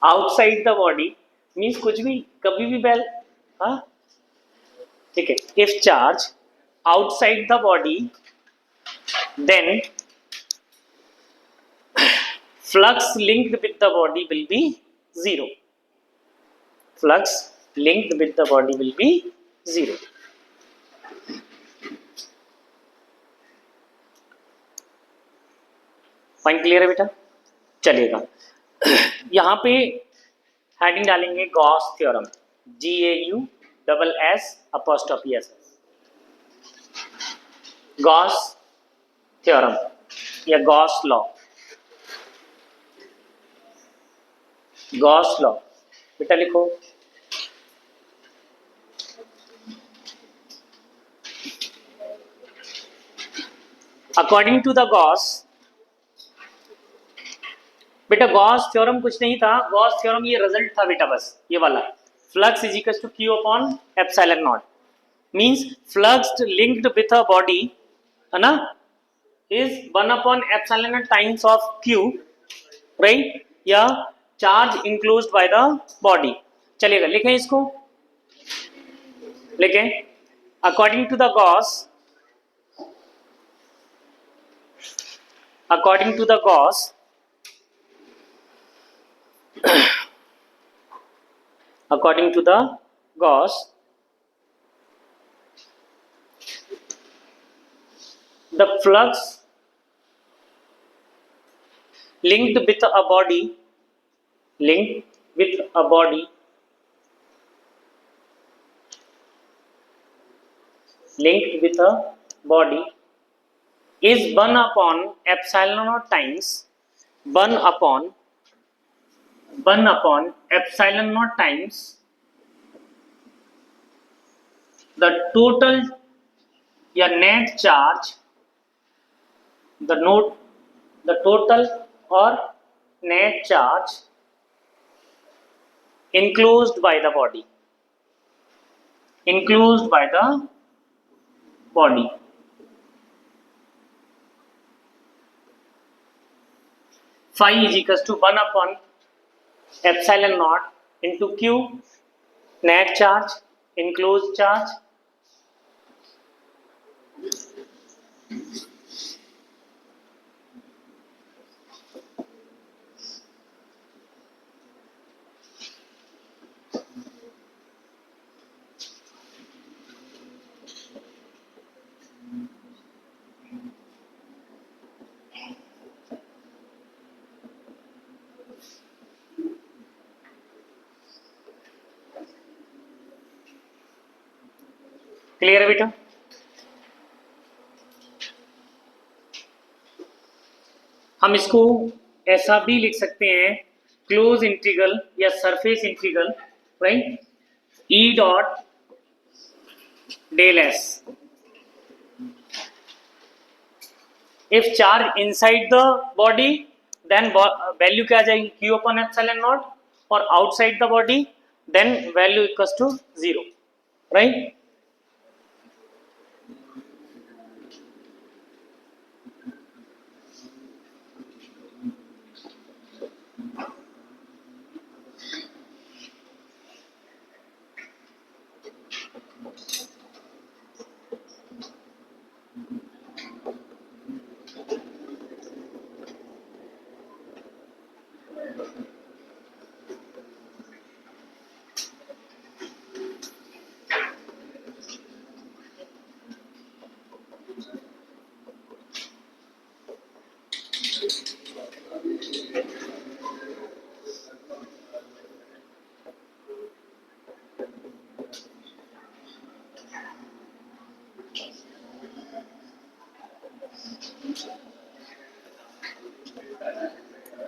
Speaker 1: outside the body means कुछ भी कभी भी बैल. हाँ ठीक है, if charge outside the body then flux linked with the body will be zero. Flux linked with the body will be zero. Point clear है बेटा? चलिएगा, यहां पे हेडिंग डालेंगे Gauss theorem, GAUSS', Gauss theorem या गॉस लॉ. गॉस लॉ बेटा लिखो. According to the Gauss, बेटा गॉस थ्योरम कुछ नहीं था, गॉस थ्योरम ये रिजल्ट था बेटा, बस ये वाला. Flux is equal to Q upon epsilon naught, means flux linked with a body है ना is 1 upon epsilon naught times of Q, right, या charge enclosed by the body. चलिएगा, लिखें इसको, लिखें. According to the Gauss, according to the Gauss according to the Gauss, the flux linked with a body, linked with a body, linked with a body is 1 upon epsilon naught times 1 upon epsilon naught times the total या net charge, the total or net charge enclosed by the body, enclosed by the body. Phi is equals to 1 upon epsilon naught into Q, net charge, enclosed charge. Clear है बेटा? हम इसको ऐसा भी लिख सकते हैं, क्लोज इंटीग्रल या surface integral, right, E dot del S. If charge inside the body then value क्या आ जाएगी Q अपॉन एप्सिलॉन नॉट, और outside the body then value equals to 0, right.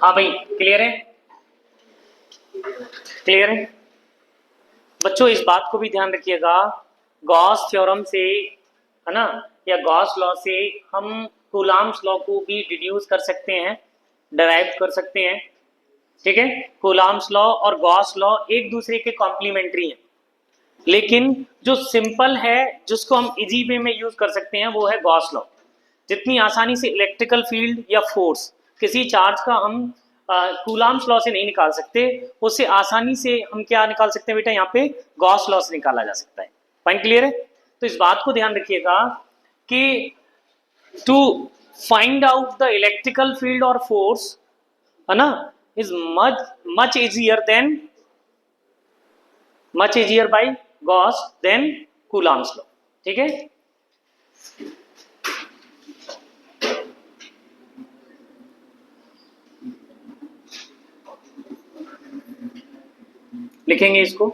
Speaker 1: हाँ भाई, क्लियर है? क्लियर है बच्चों? इस बात को भी ध्यान रखिएगा, गॉस थ्योरम से, है ना, या गॉस लॉ से हम कूलाम्स लॉ को भी डिड्यूस कर सकते हैं, डराइव कर सकते हैं। ठीक है, कूलाम्स लॉ और गॉस लॉ एक दूसरे के कॉम्प्लीमेंट्री हैं, लेकिन जो सिंपल है जिसको हम इजी वे में यूज कर सकते हैं वो है गॉस लॉ। जितनी आसानी से इलेक्ट्रिकल फील्ड या फोर्स किसी चार्ज का हम कूलाम्स लॉ से नहीं निकाल सकते, उससे आसानी से हम क्या निकाल सकते हैं बेटा, यहाँ पे गॉस लॉ से निकाला जा सकता है। पॉइंट क्लियर है? तो इस बात को ध्यान रखिएगा कि to find out the electrical field और फोर्स, है ना, is much much easier than, much easier by Gauss than Coulomb's law. ठीक है, लिखेंगे इसको।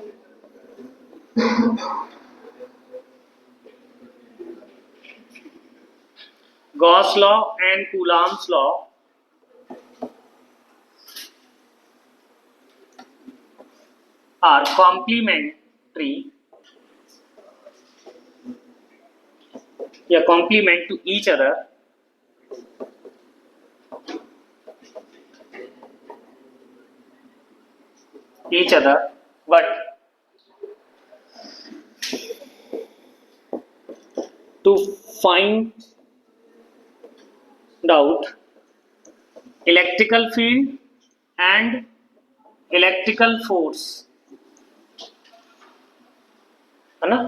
Speaker 1: Gauss law and Coulomb's law are complementary या complement to each other but to find out electrical field and electrical force, है ना,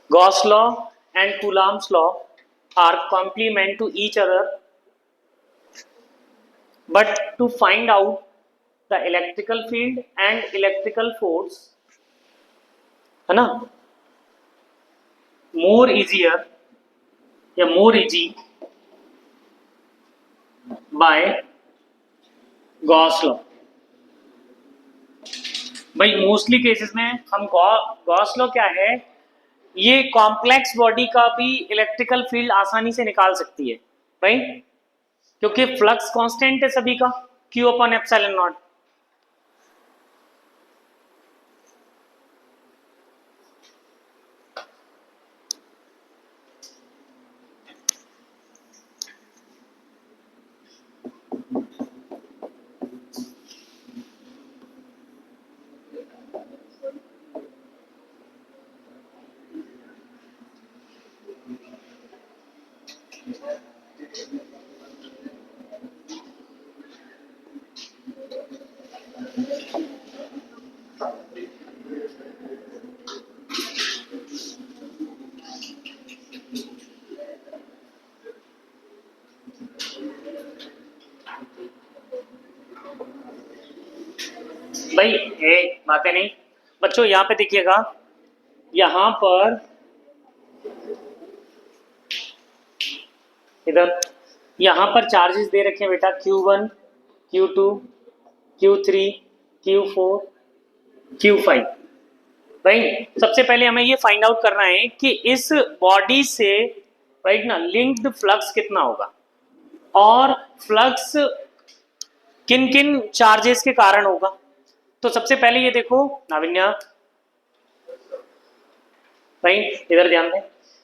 Speaker 1: Gauss law and Coulomb's law are complement to each other, but to find out the electrical field and electrical force, है ना, more easier या more easy by Gauss law। भाई mostly cases में हम Gauss law क्या है, ये complex body का भी इलेक्ट्रिकल फील्ड आसानी से निकाल सकती है भाई, क्योंकि फ्लक्स कांस्टेंट है सभी का, Q अपॉन एप्सिलॉन नॉट। भाई एक बातें नहीं बच्चों, यहाँ पे देखिएगा, यहाँ पर इधर यहाँ पर चार्जेस दे रखे हैं बेटा, Q1, Q2, Q3, Q4, Q5। भाई सबसे पहले हमें ये फाइंड आउट करना है कि इस बॉडी से राइट ना लिंक्ड फ्लक्स कितना होगा, और फ्लक्स किन किन चार्जेस के कारण होगा। तो सबसे पहले ये देखो नाविन्या, राइट इधर ध्यान दें,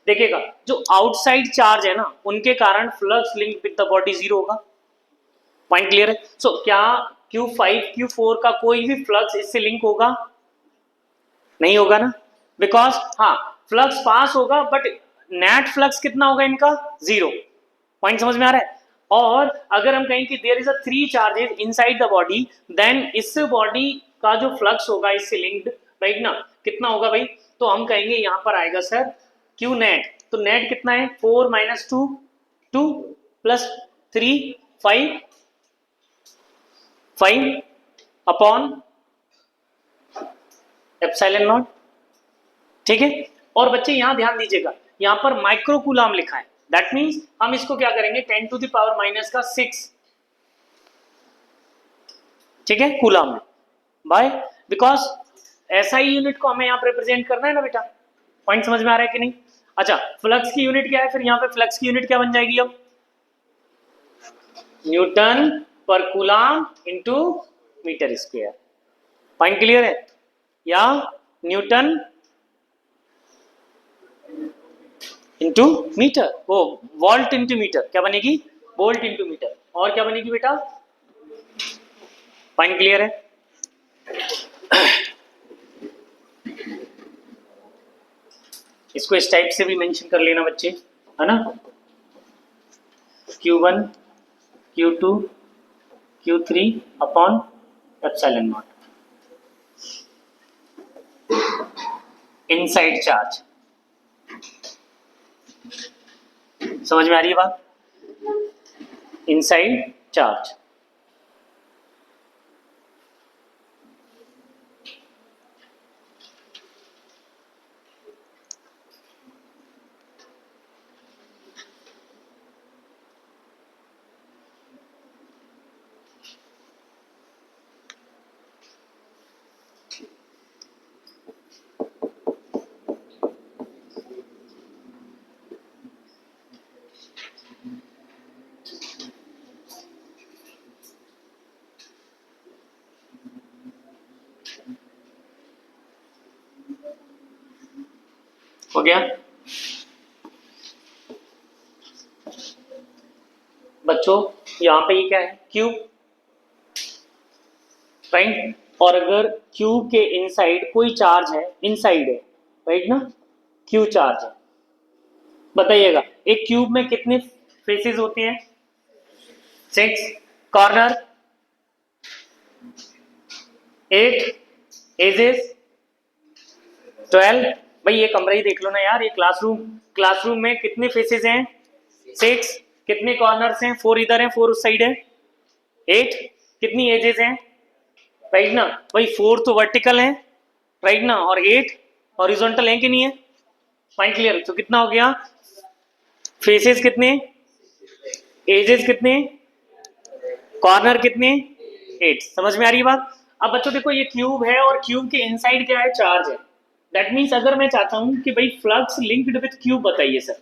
Speaker 1: देखिएगा जो आउटसाइड चार्ज है ना उनके कारण flux link with the body zero होगा। पॉइंट क्लियर है? सो क्या Q5, Q4 का कोई भी फ्लक्स इससे लिंक होगा? नहीं होगा ना, बिकॉज हाँ फ्लक्स पास होगा बट नेट फ्लक्स कितना होगा इनका, जीरो। पॉइंट समझ में आ रहा है? और अगर हम कहें कि there is a 3 charges inside the body, then इस बॉडी का जो फ्लक्स होगा इससे लिंक्ड राइट ना कितना होगा भाई, तो हम कहेंगे यहाँ पर आएगा सर Q नेट। तो नेट कितना है, 4 - 2 2 + 3 5 अपॉन एप्सिलॉन नॉट। ठीक है, और बच्चे यहाँ ध्यान दीजिएगा, यहाँ पर माइक्रो कूलाम लिखा है, दैट मीन्स हम इसको क्या करेंगे 10⁻⁻⁶, ठीक है, कूलाम में बाय, बिकॉज ऐसा ही यूनिट को हमें यहाँ रिप्रेजेंट करना है ना बेटा। पॉइंट समझ में आ रहा है कि नहीं? अच्छा, फ्लक्स की यूनिट क्या है फिर? यहाँ पे फ्लक्स की यूनिट क्या बन जाएगी अब? न्यूटन पर coulomb into metre square. Point clear है? या न्यूटन इंटू मीटर, वो वोल्ट इंटू मीटर, क्या बनेगी? Volt into metre. और क्या बनेगी बेटा? पॉइंट क्लियर है? इसको इस टाइप से भी मेंशन कर लेना बच्चे, है ना? Q1 Q2 Q3 upon epsilon not inside charge. समझ में आ रही है बात? Inside charge. हो गया बच्चों? यहां पे ये क्या है? Cube, right? और अगर क्यूब के इनसाइड कोई चार्ज है, इनसाइड है, राइट ना? क्यू चार्ज है, बताइएगा एक क्यूब में कितने फेसेस होते हैं? 6। Corner 8, edges 12। भाई ये कमरा ही देख लो ना यार, ये क्लासरूम, क्लासरूम में कितने फेसेस हैं? 6। कितने कॉर्नर्स हैं? 4 इधर हैं, 4 उस साइड है। 8। कितनी एजेस हैं? राइट ना? भाई 4 तो वर्टिकल है, राइट ना? और 8 हॉरिजॉन्टल है कि नहीं है? Point clear? तो कितना हो गया? फेसेस कितने? एजेस कितने? कॉर्नर कितने? 8। समझ में आ रही है बात? अब बच्चों देखो ये क्यूब है और क्यूब के इनसाइड क्या है? चार्ज है। दैट मीन्स अगर मैं चाहता हूं कि भाई फ्लक्स लिंक्ड विथ क्यूब बताइए सर,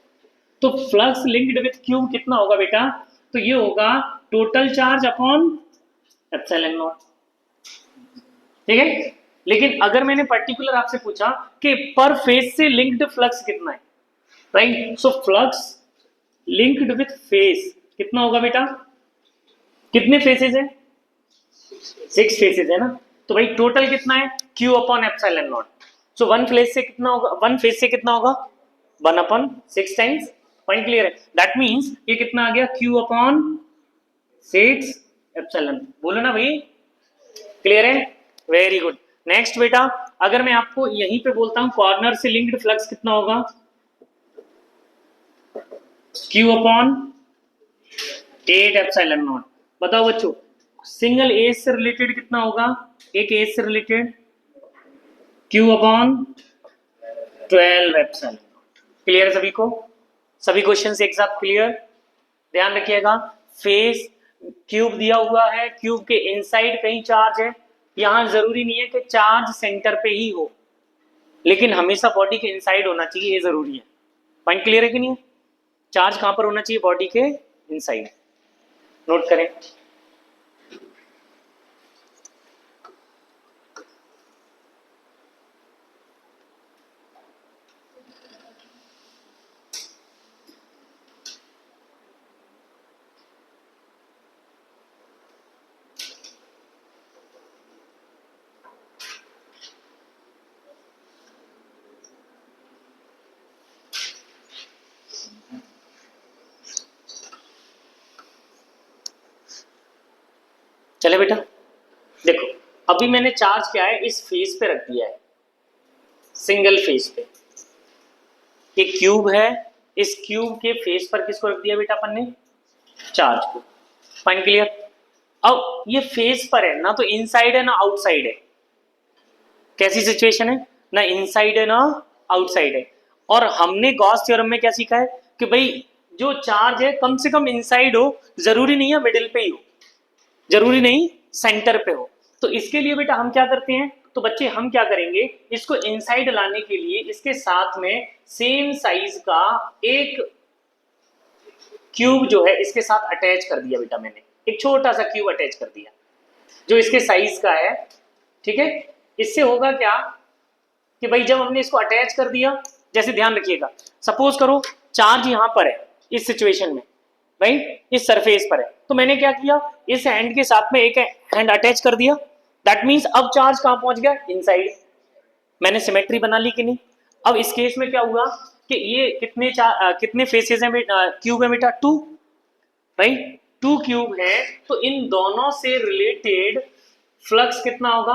Speaker 1: तो फ्लक्स लिंक्ड विथ क्यूब कितना होगा बेटा? तो ये होगा total charge upon epsilon not, ठीक है? लेकिन अगर मैंने पर्टिकुलर आपसे पूछा कि पर फेज से लिंक्ड फ्लक्स कितना है, right? So flux linked with phase कितना होगा बेटा? कितने फेसेस है? 6 फेसेस है ना? तो भाई टोटल कितना है? Q upon epsilon not. So one phase से कितना होगा? वन फेज से कितना होगा? 1 अपॉन 6 टाइम्स। पॉइंट क्लियर है? दैट मींस ये कितना आ गया? Q upon 6 epsilon. बोलो ना भाई, क्लियर है? Very good. नेक्स्ट बेटा, अगर मैं आपको यहीं पे बोलता हूं कॉर्नर से लिंक्ड फ्लक्स कितना होगा? Q upon 8 epsilon not. बताओ बच्चों, सिंगल एज से रिलेटेड कितना होगा? एक एज से related Q upon 12 epsilon. Clear है सभी को? सभी क्वेश्चंस एक साथ क्लियर? ध्यान रखिएगा, फेस क्यूब दिया हुआ है, क्यूब के इनसाइड कहीं चार्ज है। यहां जरूरी नहीं है कि चार्ज सेंटर पे ही हो, लेकिन हमेशा बॉडी के इनसाइड होना चाहिए, ये जरूरी है। पॉइंट क्लियर है कि नहीं? चार्ज कहां पर होना चाहिए? बॉडी के इनसाइड। नोट करें। चले बेटा, देखो अभी मैंने चार्ज क्या है इस फेस पे रख दिया है, सिंगल फेस पे। ये क्यूब है, इस क्यूब के फेस पर किसको रख दिया बेटा अपन ने? चार्ज को। Point clear? अब ये फेस पर है ना, तो इनसाइड है ना आउटसाइड है? कैसी सिचुएशन है? ना इनसाइड है ना आउटसाइड है। और हमने गॉस थ्योरम में क्या सीखा है कि भाई जो चार्ज है कम से कम इनसाइड हो, जरूरी नहीं है मिडिल पे ही हो, जरूरी नहीं सेंटर पे हो। तो इसके लिए बेटा हम क्या करते हैं? तो बच्चे हम क्या करेंगे, इसको इनसाइड लाने के लिए इसके साथ में सेम साइज का एक क्यूब जो है इसके साथ अटैच कर दिया बेटा, मैंने एक छोटा सा क्यूब अटैच कर दिया जो इसके साइज का है। ठीक है, इससे होगा क्या कि भाई जब हमने इसको अटैच कर दिया, जैसे ध्यान रखिएगा, सपोज करो चार्ज यहां पर है इस सिचुएशन में, भाई इस सरफेस पर है, तो मैंने क्या किया, इस हैंड के साथ में एक हैंड अटैच कर दिया, दैट मीन्स अब चार्ज कहां पहुंच गया, इनसाइड। मैंने सिमेट्री बना ली कि नहीं। अब इस केस में क्या हुआ कि ये कितने फेसेस हैं क्यूब है बेटा, 2, राइट, 2 क्यूब है, तो इन दोनों से रिलेटेड फ्लक्स कितना होगा,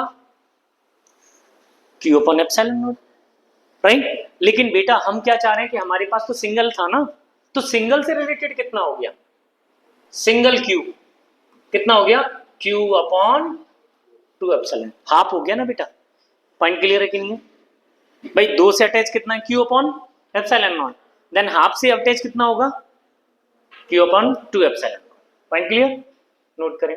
Speaker 1: Q upon epsilon not, right. लेकिन बेटा हम क्या चाह रहे हैं कि हमारे पास तो सिंगल था ना, तो सिंगल से रिलेटेड कितना हो गया, सिंगल क्यूब कितना हो गया, क्यू अपॉन 2 एप्सिलॉन, हाफ हो गया ना बेटा। पॉइंट क्लियर है कि नहीं है भाई, 2 से अटैच कितना है, Q upon epsilon not, than half से अटैच कितना होगा, Q upon 2 epsilon. Point clear, note करें।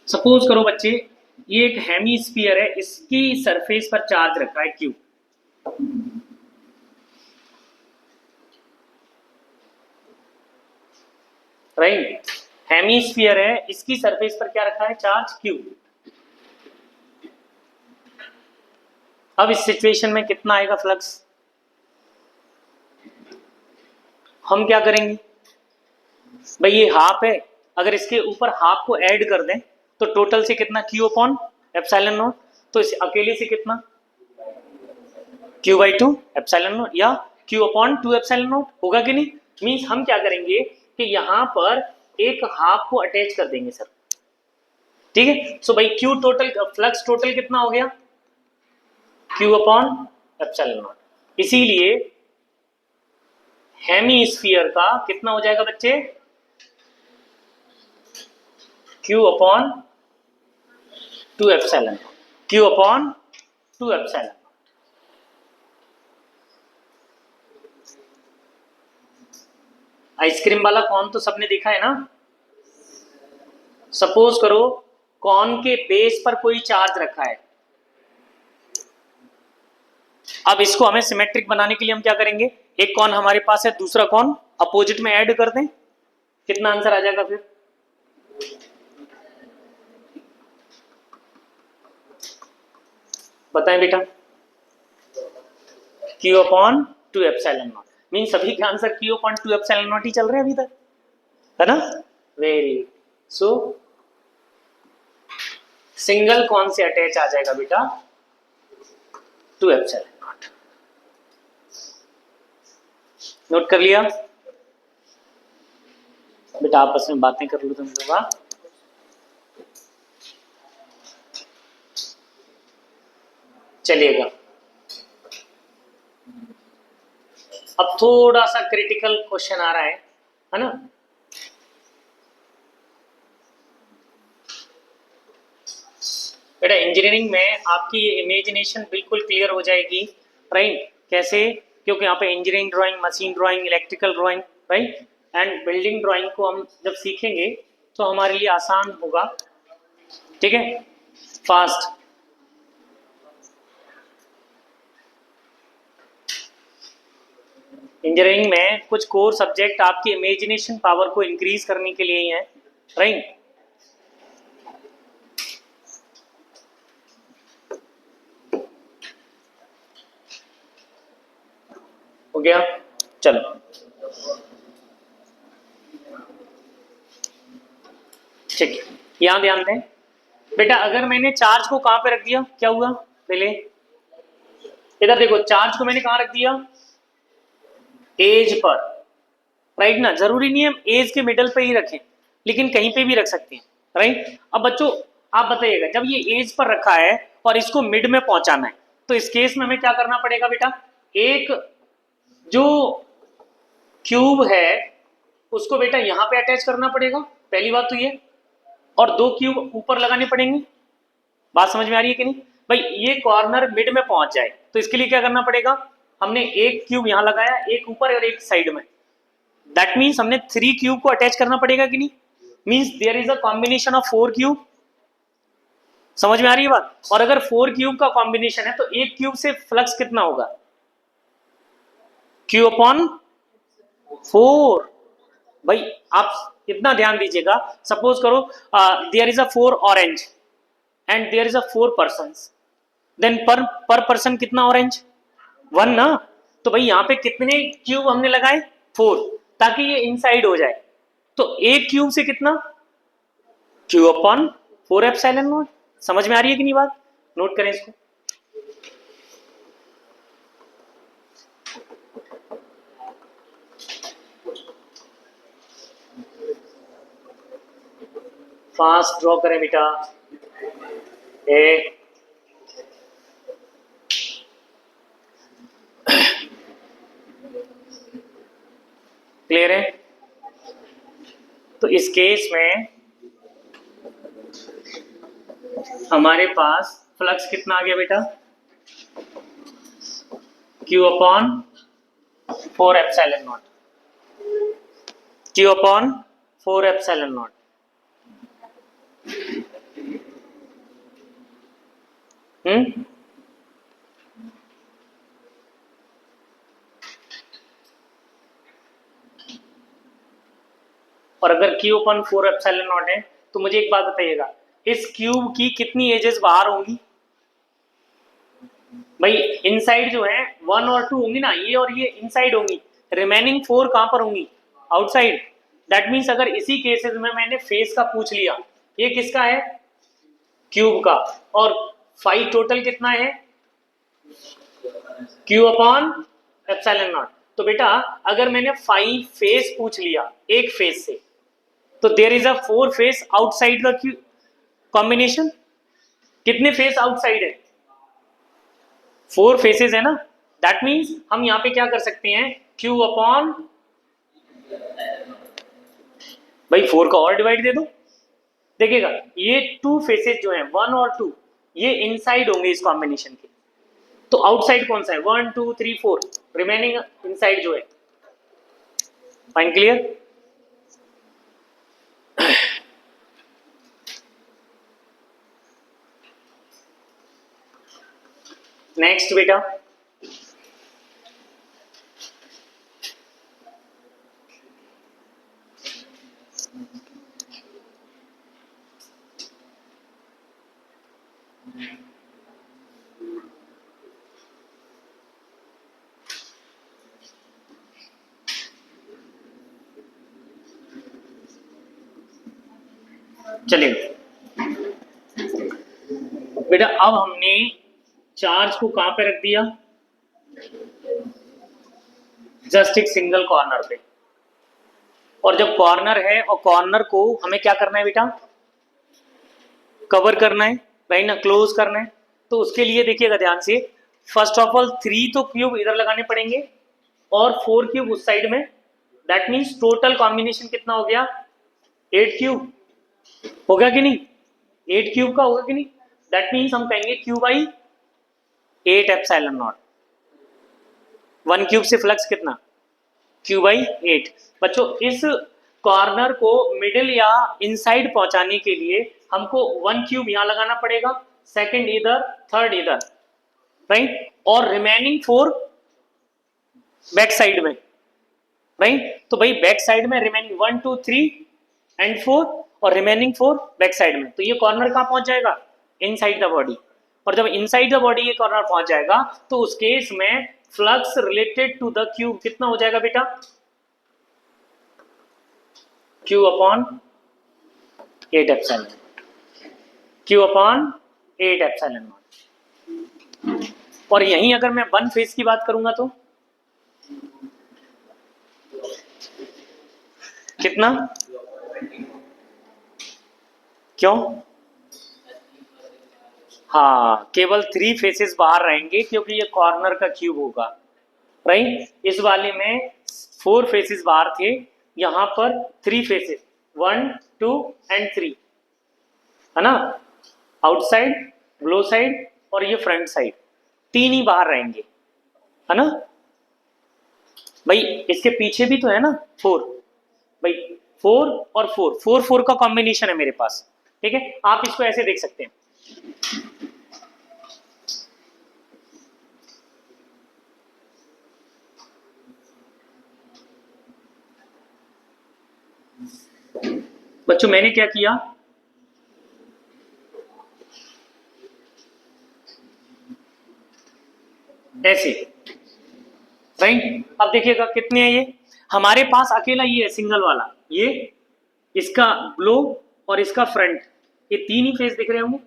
Speaker 1: सपोज करो बच्चे ये एक हेमीस्फीयर है, इसकी सरफेस पर चार्ज रखा है क्यू, राइट, हेमीस्फीयर है, इसकी सरफेस पर क्या रखा है, चार्ज क्यू। अब इस सिचुएशन में कितना आएगा फ्लक्स, हम क्या करेंगे भाई, ये हाफ है, अगर इसके ऊपर हाफ को ऐड कर दें तो टोटल से कितना, क्यू अपॉन एप्सिलॉन नॉट, तो इस अकेले से कितना, Q/2 एप्सिलॉन नॉट या Q अपॉन 2 एप्सिलॉन नॉट होगा कि नहीं। मींस हम क्या करेंगे कि यहां पर एक हाफ को अटैच कर देंगे सर, ठीक है। सो भाई Q टोटल, फ्लक्स टोटल कितना हो गया, Q अपॉन एप्सिलॉन नॉट, इसीलिए हेमीस्फीयर का कितना हो जाएगा बच्चे, Q upon 2 epsilon, Q upon 2 epsilon. Ice cream वाला कॉर्न तो सबने देखा है ना। सपोज करो कॉर्न के बेस पर कोई चार्ज रखा है, अब इसको हमें सिमेट्रिक बनाने के लिए हम क्या करेंगे, एक कॉर्न हमारे पास है, दूसरा कॉर्न अपोजिट में ऐड कर दें, कितना आंसर आ जाएगा फिर, बताएं बेटा, Q upon 2 epsilon not, mean सभी के answer Q upon 2 epsilon not ही चल रहे हैं अभी तक, है ना। वेरी सो सिंगल कौन से अटैच आ जाएगा बेटा, 2 एप्सिलॉन नॉट। नोट कर लिया बेटा, आपस में बातें कर लो तुम लोग। चलिएगा, अब थोड़ा सा क्रिटिकल क्वेश्चन आ रहा है ना। बेटा इंजीनियरिंग में आपकी ये इमेजिनेशन बिल्कुल क्लियर हो जाएगी, राइट। कैसे, क्योंकि यहाँ पे engineering drawing, machine drawing, electrical drawing, right, and building drawing को हम जब सीखेंगे तो हमारे लिए आसान होगा, ठीक है, फास्ट। इंजीनियरिंग में कुछ कोर सब्जेक्ट आपकी इमेजिनेशन पावर को इंक्रीज करने के लिए ही है, राइट। हो गया, चलो ठीक है, यहां ध्यान दें बेटा, अगर मैंने चार्ज को कहां पे रख दिया, क्या हुआ, पहले इधर देखो, चार्ज को मैंने कहां रख दिया, एज पर, राइट ना। जरूरी नहीं है हम एज के मिडल पे ही रखें, लेकिन कहीं पे भी रख सकते हैं, राइट। अब बच्चों आप बताइएगा, जब ये एज पर रखा है और इसको मिड में पहुंचाना है, तो इस केस में हमें क्या करना पड़ेगा बेटा, एक जो क्यूब है उसको बेटा यहां पे अटैच करना पड़ेगा, पहली बात तो ये, और 2 क्यूब ऊपर लगाने पड़ेंगे। बात समझ में आ रही है कि नहीं भाई ये कॉर्नर मिड में पहुंच जाए, तो इसके लिए क्या करना पड़ेगा, हमने एक क्यूब यहां लगाया, एक ऊपर और एक साइड में, दैट मीन्स हमने 3 क्यूब को अटैच करना पड़ेगा कि नहीं, means there is a combination of 4 cube. समझ में आ रही है बात। और अगर 4 क्यूब का कॉम्बिनेशन है तो एक क्यूब से फ्लक्स कितना होगा, क्यू अपॉन 4। भाई आप इतना ध्यान दीजिएगा, सपोज करो there is a 4 orange and there is a 4 person, then per person कितना ऑरेंज, 1 ना। तो भाई यहाँ पे कितने क्यूब हमने लगाए, 4, ताकि ये इनसाइड हो जाए। तो एक क्यूब से कितना, क्यू अपॉन 4 एप्सिलॉन नॉट। समझ में आ रही है कि नहीं बात, नोट करें इसको। फास्ट ड्रॉ करें बेटा, एक क्लियर है। तो इस केस में हमारे पास फ्लक्स कितना आ गया बेटा, Q upon 4 epsilon not, Q upon 4 epsilon naught. और अगर क्यू अपॉन 4 एप्सिलॉन नॉट है तो मुझे एक बात बताइएगा, इस क्यूब की कितनी एजेस बाहर होंगी, भाई इनसाइड जो है 1 और 2 होंगी ना, ये और ये इनसाइड होंगी, रिमेनिंग 4 कहां पर होंगी, आउटसाइड। दैट मीन्स अगर इसी केसेस में मैंने फेस का पूछ लिया, ये किसका है, क्यूब का, और 5 टोटल कितना है, क्यू अपॉन एप्सिलॉन नॉट। तो बेटा अगर मैंने 5 फेस पूछ लिया एक फेस से, तो there is a 4 face outside the combination. कितने फेस आउटसाइड है, 4 फेसेस है ना। दैट मीन्स हम यहां पे क्या कर सकते हैं, क्यू अपॉन, भाई 4 का और डिवाइड दे दो, देखिएगा ये 2 फेसेस जो हैं 1 और 2 ये इनसाइड होंगे इस कॉम्बिनेशन के, तो आउटसाइड कौन सा है, 1 2 3 4, रिमेनिंग इनसाइड जो है। Fine, clear. नेक्स्ट बेटा, चलिए बेटा अब हमने चार्ज को कहां पे रख दिया, जस्ट एक सिंगल कॉर्नर पे। और जब कॉर्नर है और कॉर्नर को हमें क्या करना है बेटा, कवर करना है, राइट ना, क्लोज करना है। तो उसके लिए देखिएगा ध्यान से, फर्स्ट ऑफ ऑल 3 तो क्यूब इधर लगाने पड़ेंगे और 4 क्यूब उस साइड में। दैट मीन्स टोटल कॉम्बिनेशन कितना हो गया, 8 क्यूब हो गया कि नहीं, 8 क्यूब का होगा कि नहीं। दैट मीन्स हम कहेंगे Q by 8 epsilon not. 1 cube से फ्लक्स कितना, क्यू बाई 8। बच्चों इस कॉर्नर को मिडिल या इनसाइड पहुंचाने के लिए हमको 1 क्यूब यहां लगाना पड़ेगा, सेकंड इधर, थर्ड इधर, राइट, और रिमेनिंग 4 बैक साइड में, राइट। तो भाई बैक साइड में रिमेनिंग 1 2 3 एंड 4 और रिमेनिंग 4 बैक साइड में। तो ये कॉर्नर कहां पहुंच जाएगा, इनसाइड द बॉडी। और जब इनसाइड द बॉडी ये कॉर्नर पहुंच जाएगा तो उस केस में flux related to the cube कितना हो जाएगा बेटा, Q upon 8 epsilon, Q upon 8 epsilon naught. और यहीं अगर मैं 1 फेस की बात करूंगा तो कितना, क्यों, हाँ केवल 3 फेसेस बाहर रहेंगे क्योंकि ये कॉर्नर का क्यूब होगा, राइट। इस वाले में 4 फेसेस बाहर थे, यहां पर 3 फेसेस, 1 2 एंड 3 है ना, आउटसाइड, ब्लो साइड और ये फ्रंट साइड, तीन ही बाहर रहेंगे, है ना भाई। इसके पीछे भी तो है ना 4 भाई, 4 और 4, 4 4 का कॉम्बिनेशन है मेरे पास, ठीक है। आप इसको ऐसे देख सकते हैं, बच्चों मैंने क्या किया, ऐसे, राइट। अब देखिएगा कितने हैं ये, हमारे पास अकेला ये है सिंगल वाला, ये इसका ब्लो और इसका फ्रंट, ये तीन ही फेस दिख रहे होंगे।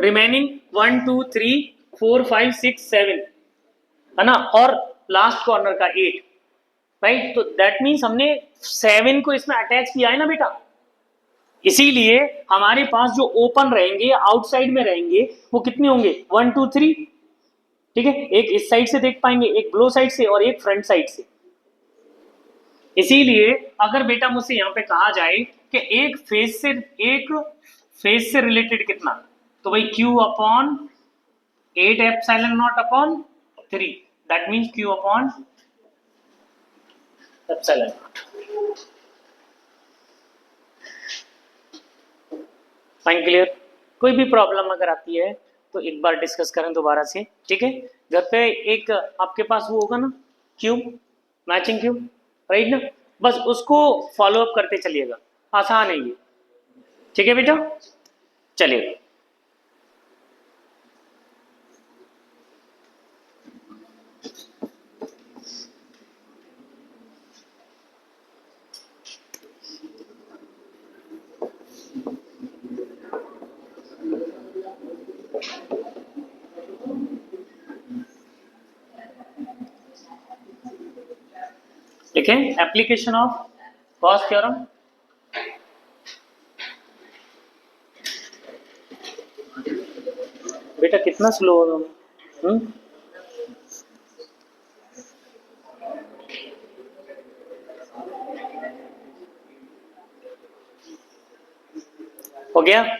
Speaker 1: रिमेनिंग 1 2 3 4 5 6 7, है ना, और लास्ट कॉर्नर का 8, राइट। तो दैट मीन्स हमने 7 को इसमें अटैच किया है ना बेटा, इसीलिए हमारे पास जो ओपन रहेंगे आउटसाइड में रहेंगे वो कितने होंगे, 1 2 3, ठीक है। एक इस साइड से देख पाएंगे, एक ब्लो साइड से और एक फ्रंट साइड से। इसीलिए अगर बेटा मुझसे यहाँ पे कहा जाए कि एक फेस से रिलेटेड कितना, तो भाई Q upon 8 epsilon not upon 3, that means Q upon epsilon not. Fine, clear. कोई भी प्रॉब्लम अगर आती है तो एक बार डिस्कस करें दोबारा से, ठीक है। घर पे एक आपके पास वो होगा ना क्यूब, मैचिंग क्यूब, राइट ना, बस उसको फॉलो अप करते चलिएगा, आसान है ये, ठीक है बेटा, चलिएगा। ठीक है, एप्लीकेशन ऑफ गॉस थ्योरम, बेटा कितना स्लो हो रहा हूँ, हो गया।